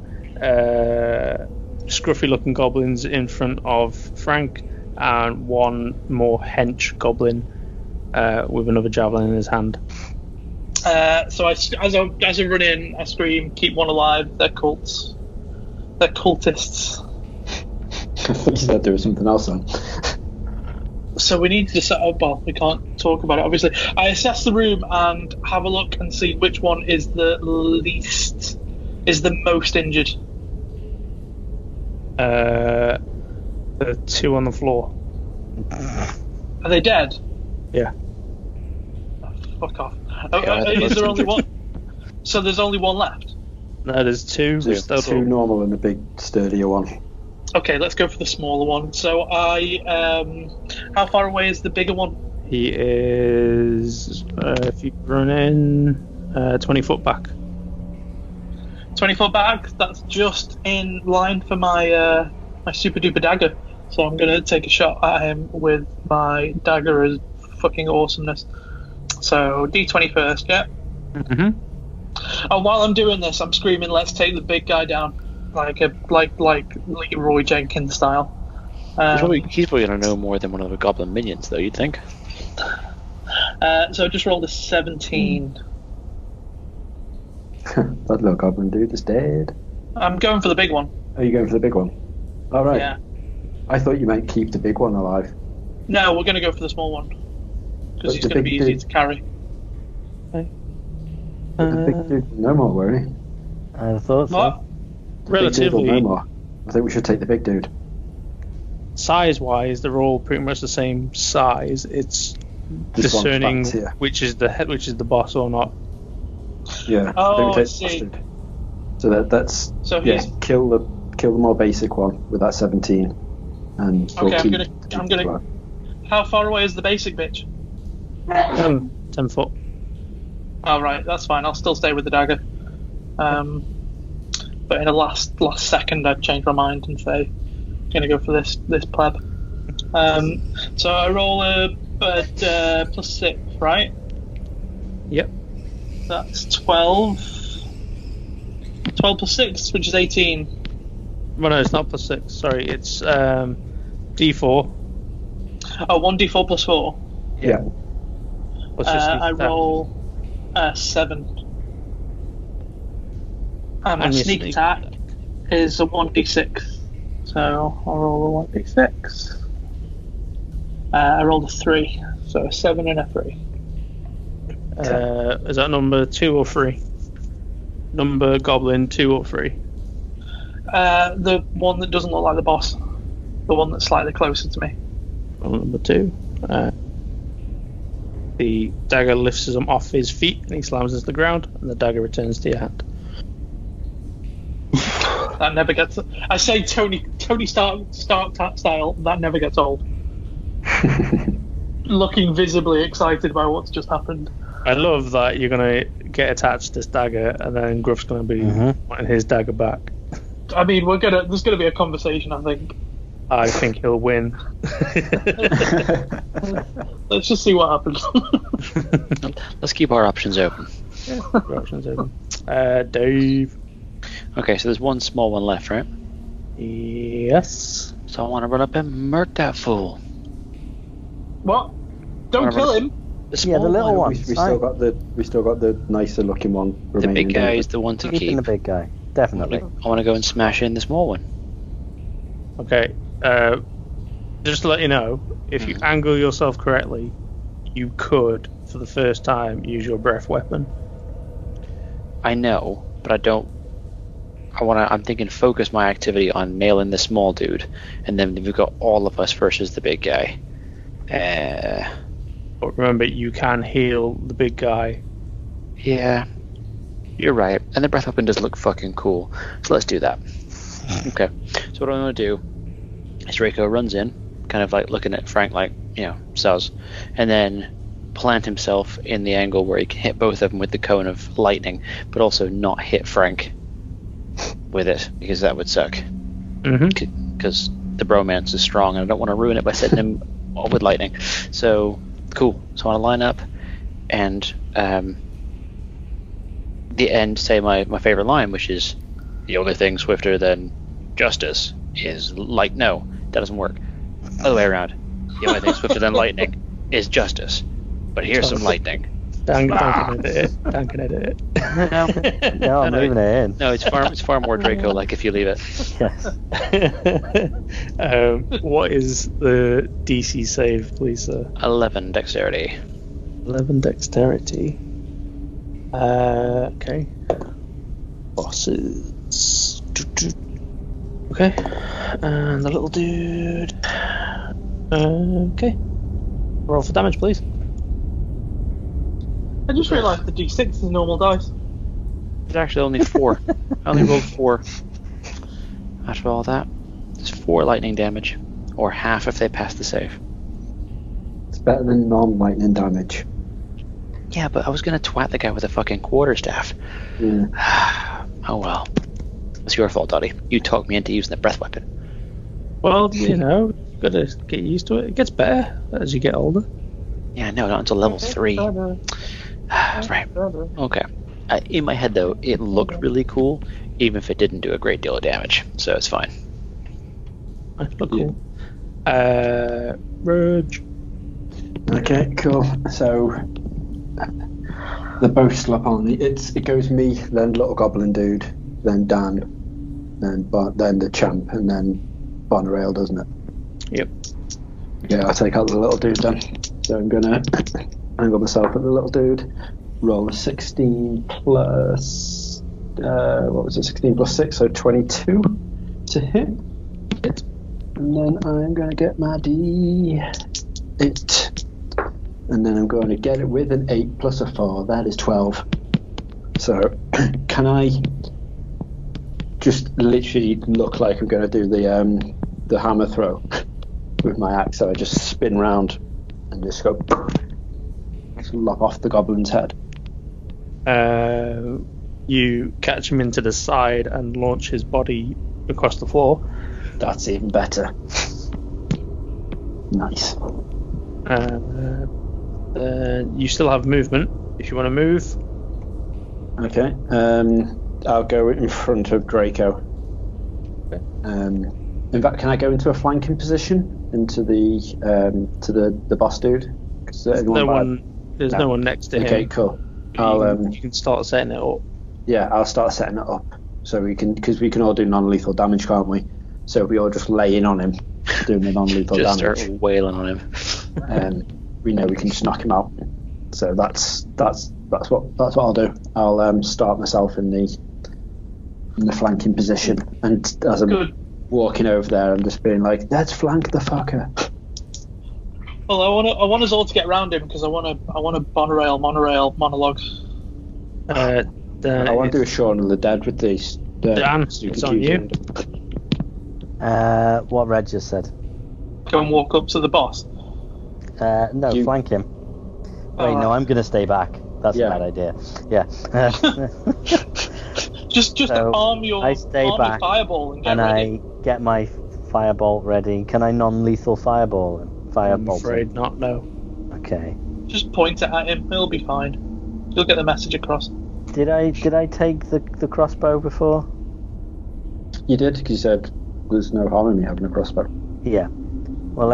scruffy-looking goblins in front of Frank, and one more hench goblin with another javelin in his hand.
So as I run in, I scream, "Keep one alive! They're cults. They're cultists."
I thought you said there was something else then.
So we need to set up. Well, we can't talk about it, obviously. I assess the room and have a look and see which one is the most injured.
The two on the floor.
Are they dead?
Yeah.
Oh, fuck off. Is there only one? So there's only one left?
No, there's two.
There's two normal and a big sturdier one.
Okay, let's go for the smaller one. So how far away is the bigger one?
He is, if you run in, 20 foot back.
20 foot back. That's just in line for my my super duper dagger. So I'm gonna take a shot at him with my dagger as fucking awesomeness. So D20 first, yeah.
Mm-hmm.
And while I'm doing this, I'm screaming, "Let's take the big guy down!" like Leroy Jenkins style.
He's probably gonna know more than one of the goblin minions, though. You'd think.
So I just rolled a 17.
That little goblin dude is dead.
I'm going for the big one.
Are you going for the big one? All right.
Yeah.
I thought you might keep the big one alive.
No, we're going to go for the small one because
But
he's
the
going to be
big
easy
dude-
to carry.
The big dude, no more worry.
I thought so.
What?
The big dude will no
Relatively,
more. I think we should take the big dude.
size-wise, they're all pretty much the same size. It's
This one's
discerning
back here.
which is the boss or not.
Yeah.
Oh,
I
I
think we take
see.
the bastard. So that's
So
yeah.
he's
Kill the more basic one with that 17, and we'll
Okay, I'm
keep
gonna-
keep
I'm
the
gonna-
one.
how far away is the basic bitch?
10 foot.
Oh right, that's fine. I'll still stay with the dagger. But in a last second, I'd change my mind and say, "Gonna go for this pleb." So I roll a +6, right?
Yep.
That's 12. 12 plus 6, which is 18.
Well, no, it's not +6. Sorry, it's D4.
Oh, 1d4 plus 4.
Yeah.
Plus just
I
that.
roll 7. And my
And your
sneak
sneak
attack is a 1d6. So I'll roll a 1d6. I rolled a 3. So a 7 and a 3.
Is that number 2 or 3? Number goblin 2 or 3?
The one that doesn't look like the boss. The one that's slightly closer to me.
Well, number 2. The dagger lifts him off his feet and he slams into the ground, and the dagger returns to your hand.
That never gets. I say Tony Stark style. That never gets old. Looking visibly excited by what's just happened.
I love that you're gonna get attached to this dagger, and then Gruff's gonna be wanting his dagger back.
I mean, there's gonna be a conversation. I think.
I think he'll win.
Let's just see what happens.
Let's keep our options open.
Your options open. Dave.
Okay, so there's one small one left, right?
Yes.
So I want to run up and murk that fool.
What? Don't
Whatever.
kill him.
The
Yeah, the
small
little
one.
one.
we still got the nicer looking one
The
remaining.
big
don't
guy
we?
is the one to
Keeping
keep.
the big guy. Definitely.
I want to go and smash in the small one.
Okay. Just to let you know, if you angle yourself correctly, you could, for the first time, use your breath weapon.
I know, but I don't. I'm thinking focus my activity on nailing the small dude, and then we've got all of us versus the big guy.
But remember, you can heal the big guy.
Yeah, you're right. And the breath weapon does look fucking cool. So let's do that. Okay. So what I'm going to do is Draco runs in, kind of like looking at Frank like, soz, and then plant himself in the angle where he can hit both of them with the cone of lightning, but also not hit Frank with it, because that would suck. Because the bromance is strong, and I don't want to ruin it by setting him off with lightning. So, cool. So I want to line up, and the end say my favorite line, which is, the only thing swifter than justice is light. No, that doesn't work. Other way around. The only thing swifter than lightning is justice. But here's some lightning.
Dan can edit it. Dan can edit it.
No, I'm leaving it in.
No, it's far more Draco like if you leave it.
Yes.
What is the DC save, please, sir?
11 dexterity.
11 dexterity. Okay. Bosses. Okay. And the little dude. Okay. Roll for damage, please.
I just realised the d6 is normal dice.
It's actually only 4. I only rolled 4. After all that, it's 4 lightning damage, or half if they pass the save.
It's better than non-lightning damage.
Yeah, but I was gonna twat the guy with a fucking quarterstaff. Oh well. It's your fault, Dottie. You talked me into using the breath weapon.
Well, you know, you've got to get used to it. It gets better as you get older.
Yeah, no, not until level 3. Right. Okay. In my head, though, it looked really cool, even if it didn't do a great deal of damage. So it's fine.
Look cool. Rouge.
Okay, cool. So the bow slap on it goes me, then little goblin dude, then Dan, then the champ, and then Bonrail, doesn't it?
Yep.
Yeah, I'll take out the little dude then. So I'm gonna angle myself at the little dude. Roll a 16 plus 16 plus 6, so 22 to hit. And then I'm gonna get my D8. And then I'm going to get it with an 8 plus a 4. That is 12. So, can I just literally look like I'm going to do the hammer throw with my axe? So I just spin round and just go lop off the goblin's head.
You catch him into the side and launch his body across the floor.
That's even better. Nice.
You still have movement if you want to move.
Okay. I'll go in front of Draco.
Okay.
In fact, can I go into a flanking position into the boss dude?
There's no one next to him.
Okay, cool.
You can start setting it up.
Yeah, I'll start setting it up so because we can all do non-lethal damage, can't we? So we all just lay in on him, doing the non-lethal
Just
damage.
start wailing on him.
We know we can just knock him out. So that's what I'll do. I'll start myself in the flanking position, and as I'm walking over there, I'm just being like, "Let's flank the fucker."
Well, I want us all to get around him because I want a monorail monologue.
I want to do a Shaun of the Dead with these.
Dan, it's on you.
What Red just said.
Go and walk up to the boss.
No, flank him. Wait, no, I'm going to stay back. That's a bad idea. Yeah.
just
So
arm your fireball and get ready.
I get my firebolt ready. Can I non-lethal fireball him?
I'm afraid not, no.
Okay.
Just point it at him. He'll be fine. You'll get the message across.
Did I take the crossbow before?
You did, because you said there's no harm in me having a crossbow.
Yeah. Well,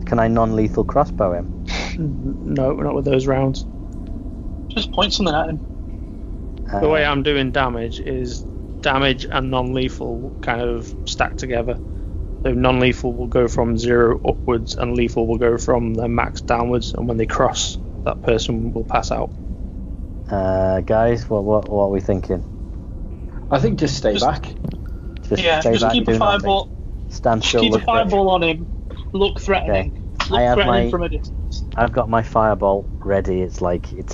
can I non-lethal crossbow him?
No, not with those rounds.
Just point something at him.
The way I'm doing damage is damage and non-lethal kind of stacked together. So non-lethal will go from 0 upwards and lethal will go from the max downwards, and when they cross, that person will pass out.
Guys, what are we thinking?
I think just stay back.
Just keep a fireball.
Stand still.
Keep a fireball on him. Look threatening.
Okay.
Look threatening from a distance.
I've got my fireball ready. It's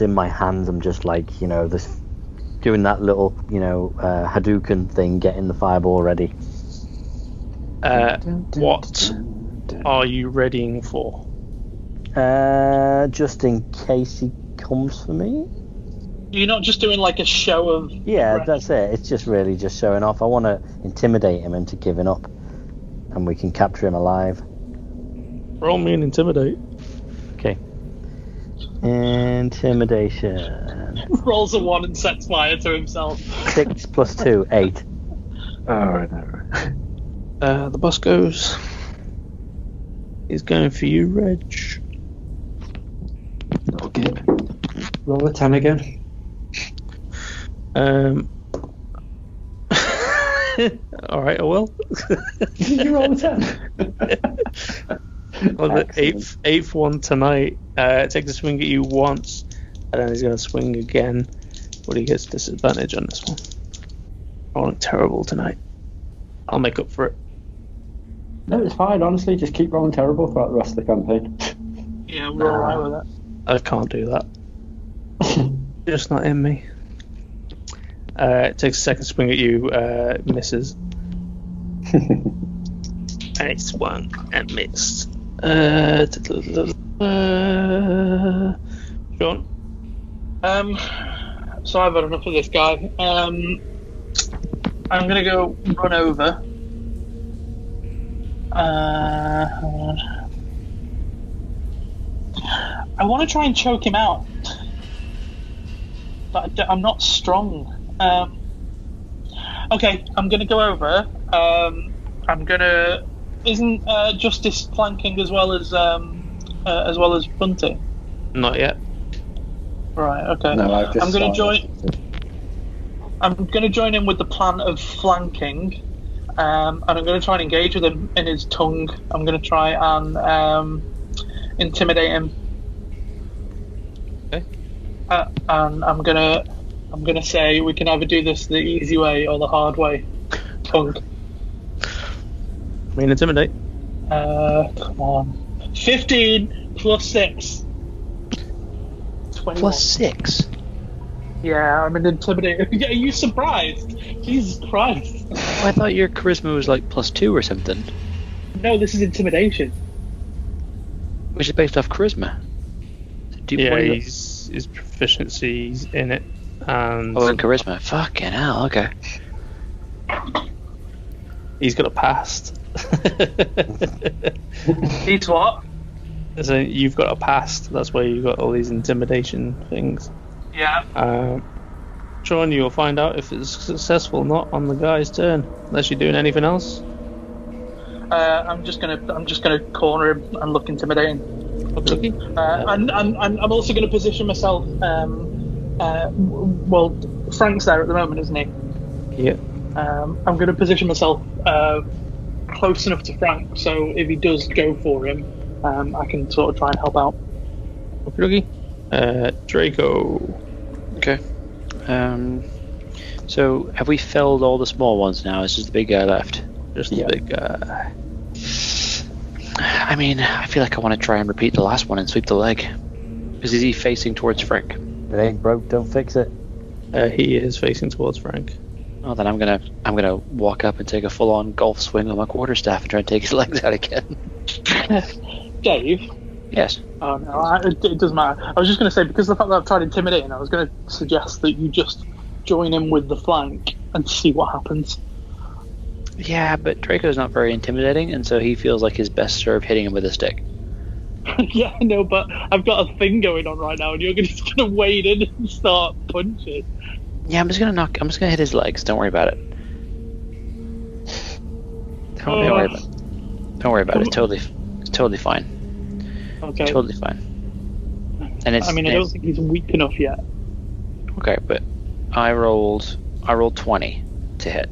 in my hands. I'm just doing that little Hadouken thing, getting the fireball ready.
What are you readying for?
Just in case he comes for me.
You're not just doing like a show of...
Yeah, that's it. It's just really just showing off. I want to intimidate him into giving up, and we can capture him alive.
Roll me an intimidate.
Okay. Intimidation.
Rolls a 1 and sets fire to himself.
6 plus 2, 8.
Oh, no.
The boss goes. He's going for you, Reg.
Okay. Roll a 10 again.
Alright, I will.
You roll a 10.
Well, the eighth one tonight takes a swing at you once, and then he's going to swing again, but he gets disadvantage on this one. Rolling terrible tonight. I'll make up for it.
No, it's fine, honestly. Just keep rolling terrible throughout the rest of the campaign.
Yeah, we're alright with that.
I can't do that. Just not in me. It takes a second swing at you, misses. And it's swung and missed. Sean?
So I've had enough of this guy. I'm gonna go run over. I want to try and choke him out, but I'm not strong. Okay, I'm gonna go over. Isn't Justice flanking as well as Bunty?
Not yet.
Right. Okay.
No, I've just
I'm gonna
started.
I'm going to join in with the plan of flanking, and I'm going to try and engage with him in his tongue. I'm going to try and intimidate him.
Okay.
And I'm gonna say we can either do this the easy way or the hard way. Tongue.
I mean, intimidate.
Come on. 15 plus 6. 21.
Plus 6.
Yeah, I'm an intimidator. Are you surprised? Jesus Christ.
Oh, I thought your charisma was like plus 2 or something,
No, this is intimidation.
which is based off charisma.
Yeah,
what do you-
his proficiency's in it. And
Oh, and charisma. Fucking hell, okay.
he's got a past.
He's what?
So you've got a past. That's why you've got all these intimidation things.
Yeah.
Sean, you'll find out if it's successful or not on the guy's turn. Unless you're doing anything else.
I'm just gonna corner him and look intimidating.
Okay.
And I'm also gonna position myself. Well, Frank's there at the moment, isn't he?
Yeah.
I'm gonna position myself close enough to Frank, so if he does go for him, I can sort of try and help out.
Okay. Draco.
Okay. So, have we felled all the small ones now? Is just the big guy left?
Just the big guy.
I mean, I feel like I want to try and repeat the last one and sweep the leg. Because is he facing towards Frank?
If it ain't broke, don't fix it.
He is facing towards Frank.
Oh, then I'm gonna walk up and take a full-on golf swing with my quarterstaff and try and take his legs out again.
Dave.
Yes.
Oh no, it doesn't matter. I was just going to say, because of the fact that I've tried intimidating, I was going to suggest that you just join in with the flank and see what happens.
Yeah, but Draco's not very intimidating, and so he feels like his best served hitting him with a stick.
Yeah, no, but I've got a thing going on right now, and you're just going to wade in and start punching.
Yeah, I'm just gonna hit his legs. Don't worry about it. Don't worry about it. Don't worry about it. It's totally fine.
Okay.
Totally fine. And
I don't think he's weak enough yet.
Okay, but I rolled 20 to hit,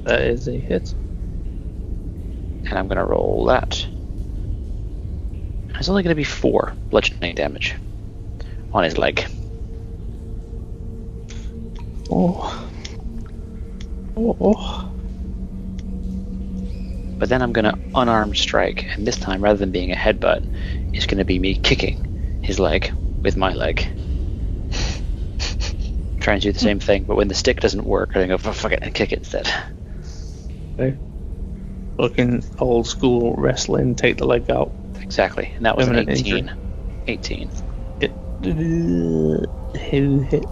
That is a hit.
and I'm gonna roll that. It's only gonna be 4 bludgeoning damage on his leg.
Oh.
But then I'm gonna unarmed strike, and this time, rather than being a headbutt, it's gonna be me kicking his leg with my leg. Trying to do the same thing, but when the stick doesn't work, I go fuck it and kick it instead.
Okay. Looking old school wrestling, take the leg out.
Exactly, and that was an
Imminent
18.
injury.
18.
Who hit?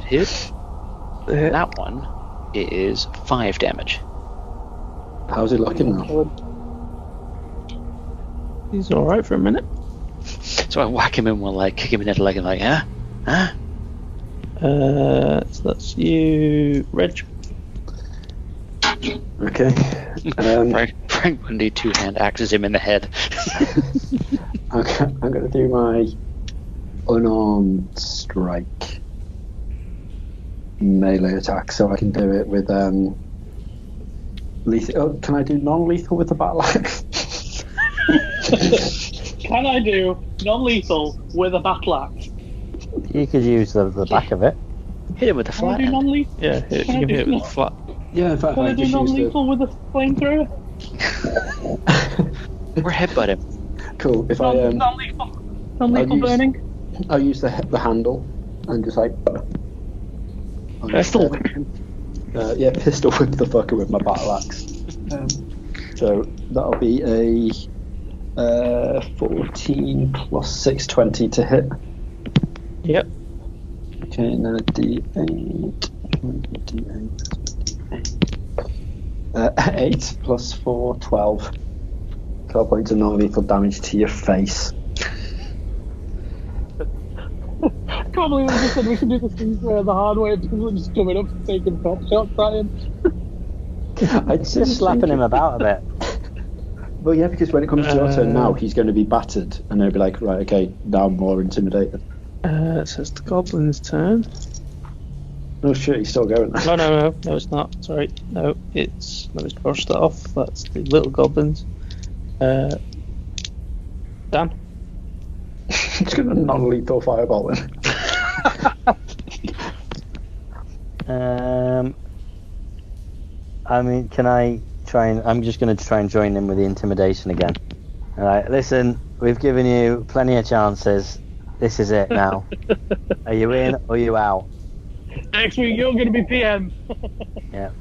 Hit. That one is 5 damage.
How's he looking now?
He's alright for a minute.
So I whack him in one leg, kick him in the leg, and like, huh?
So that's you, Reg.
Okay.
Frank Bundy 2-hand axes him in the head.
I'm going to do my unarmed strike melee attack, so I can do it with lethal. Oh, can I do non-lethal with the battle axe?
Can I do non-lethal with a battle axe?
You could use the back of it.
Hit him with the
Can I
flat
do
end.
non-lethal?
Yeah, you
Can I
can
do
hit it with a flat.
Yeah, in fact,
Can I
I
do
just use
non-lethal with a flamethrower?
Or headbutt him.
Cool. If I
Non-lethal
I'll use-
burning.
I'll use the handle and just like
Pistol whip him.
yeah, pistol whip the fucker with my battle axe. So that'll be a 14 plus 6, 20 to hit.
Yep.
Okay, and then a D8. 8 plus 4, 12. 12 points of non-lethal damage to your face.
I can't believe we just said we can do this thing the hard way. People are just coming up and taking pop shots at him.
I'd
Just slapping him about a bit.
Well, yeah, because when it comes to your turn now, he's going to be battered, and they'll be like, right, okay, now I'm more intimidated.
It says the goblin's turn.
Oh shit, he's still going.
Oh, no, it's not. Sorry. No, it's... Let me brush that off. That's the little goblins. Dan?
He's going to non-lethal fireball him.
I mean, can I try and... I'm just going to try and join in with the intimidation again. Alright, listen, we've given you plenty of chances. This is it now. Are you in or are you out?
Next week you're going to be PM.
Yeah.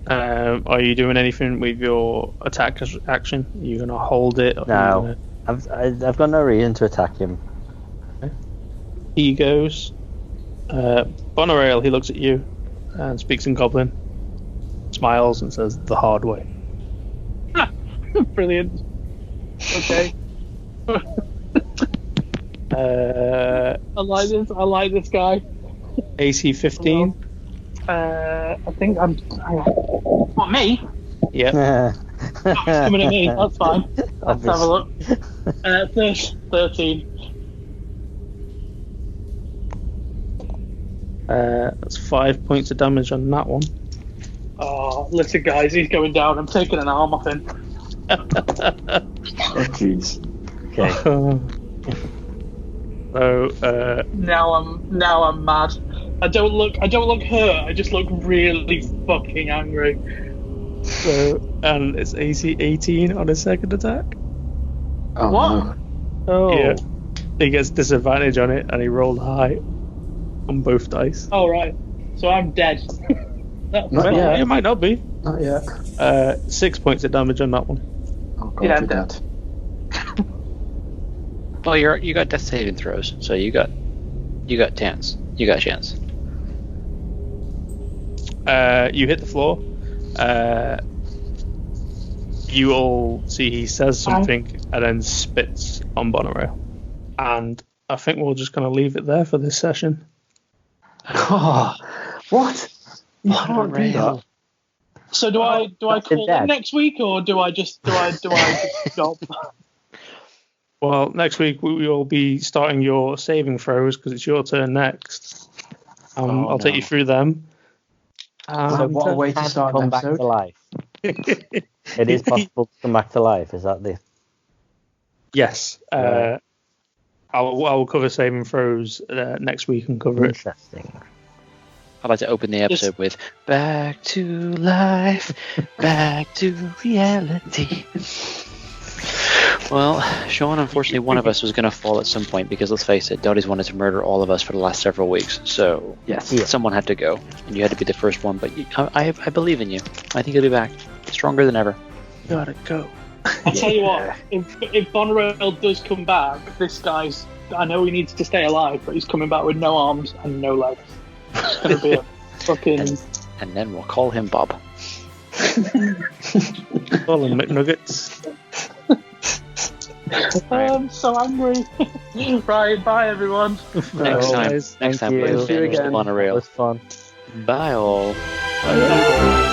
Are you doing anything with your attack action? Are you going to hold it? Or
No. I've got no reason to attack him.
He goes. Bonorail, he looks at you and speaks in Goblin, smiles and says, "The hard way."
Brilliant. Okay. I like this guy.
AC 15.
I think I'm. What, me?
Yeah.
Coming at me. That's fine. Let's have a look. 13.
That's 5 points of damage on that one.
Oh, listen, guys, he's going down. I'm taking an arm off him.
Oh jeez.
Okay.
So
Now I'm mad. I don't look hurt. I just look really fucking angry.
and it's AC 18 on his second attack.
Oh,
What?
no.
Oh.
Yeah. He gets disadvantage on it and he rolled high on both dice.
Oh right. So I'm dead. That's
Not
fine.
yet.
It might not be.
Not yet.
6 points of damage on that one.
Oh god,
Yeah,
you're dead.
Well, you got death saving throws, so you got chance. You got a chance.
You hit the floor. You all see he says something and then spits on Bonorail. And I think we're just going to leave it there for this session.
Oh, what? You can't do that.
So do I call
dead.
them next week or do I just stop?
Well, next week we will be starting your saving throws because it's your turn next. I'll take you through them.
So
what a way to
can
start
come
an
back
episode.
to life. It is possible to come back to life. Is that the?
Yes.
Right.
I will cover saving throws next week and cover it.
Interesting.
I'd like to open the episode with "Back to life, back to reality." Well, Sean, unfortunately, one of us was going to fall at some point because, let's face it, Dottie's wanted to murder all of us for the last several weeks. So,
Yes.
someone had to go, and you had to be the first one. But I believe in you. I think you'll be back, stronger than ever.
Gotta go.
I'll tell you what, if Bonorail does come back, this guy's, I know he needs to stay alive, but he's coming back with no arms and no legs. It's going to be a fucking...
And then we'll call him Bob.
Call them McNuggets.
I'm so angry. Right, bye everyone.
Next time,
Thank
we'll
you.
finish the
It
monorail.
was fun.
Bye all.
Bye.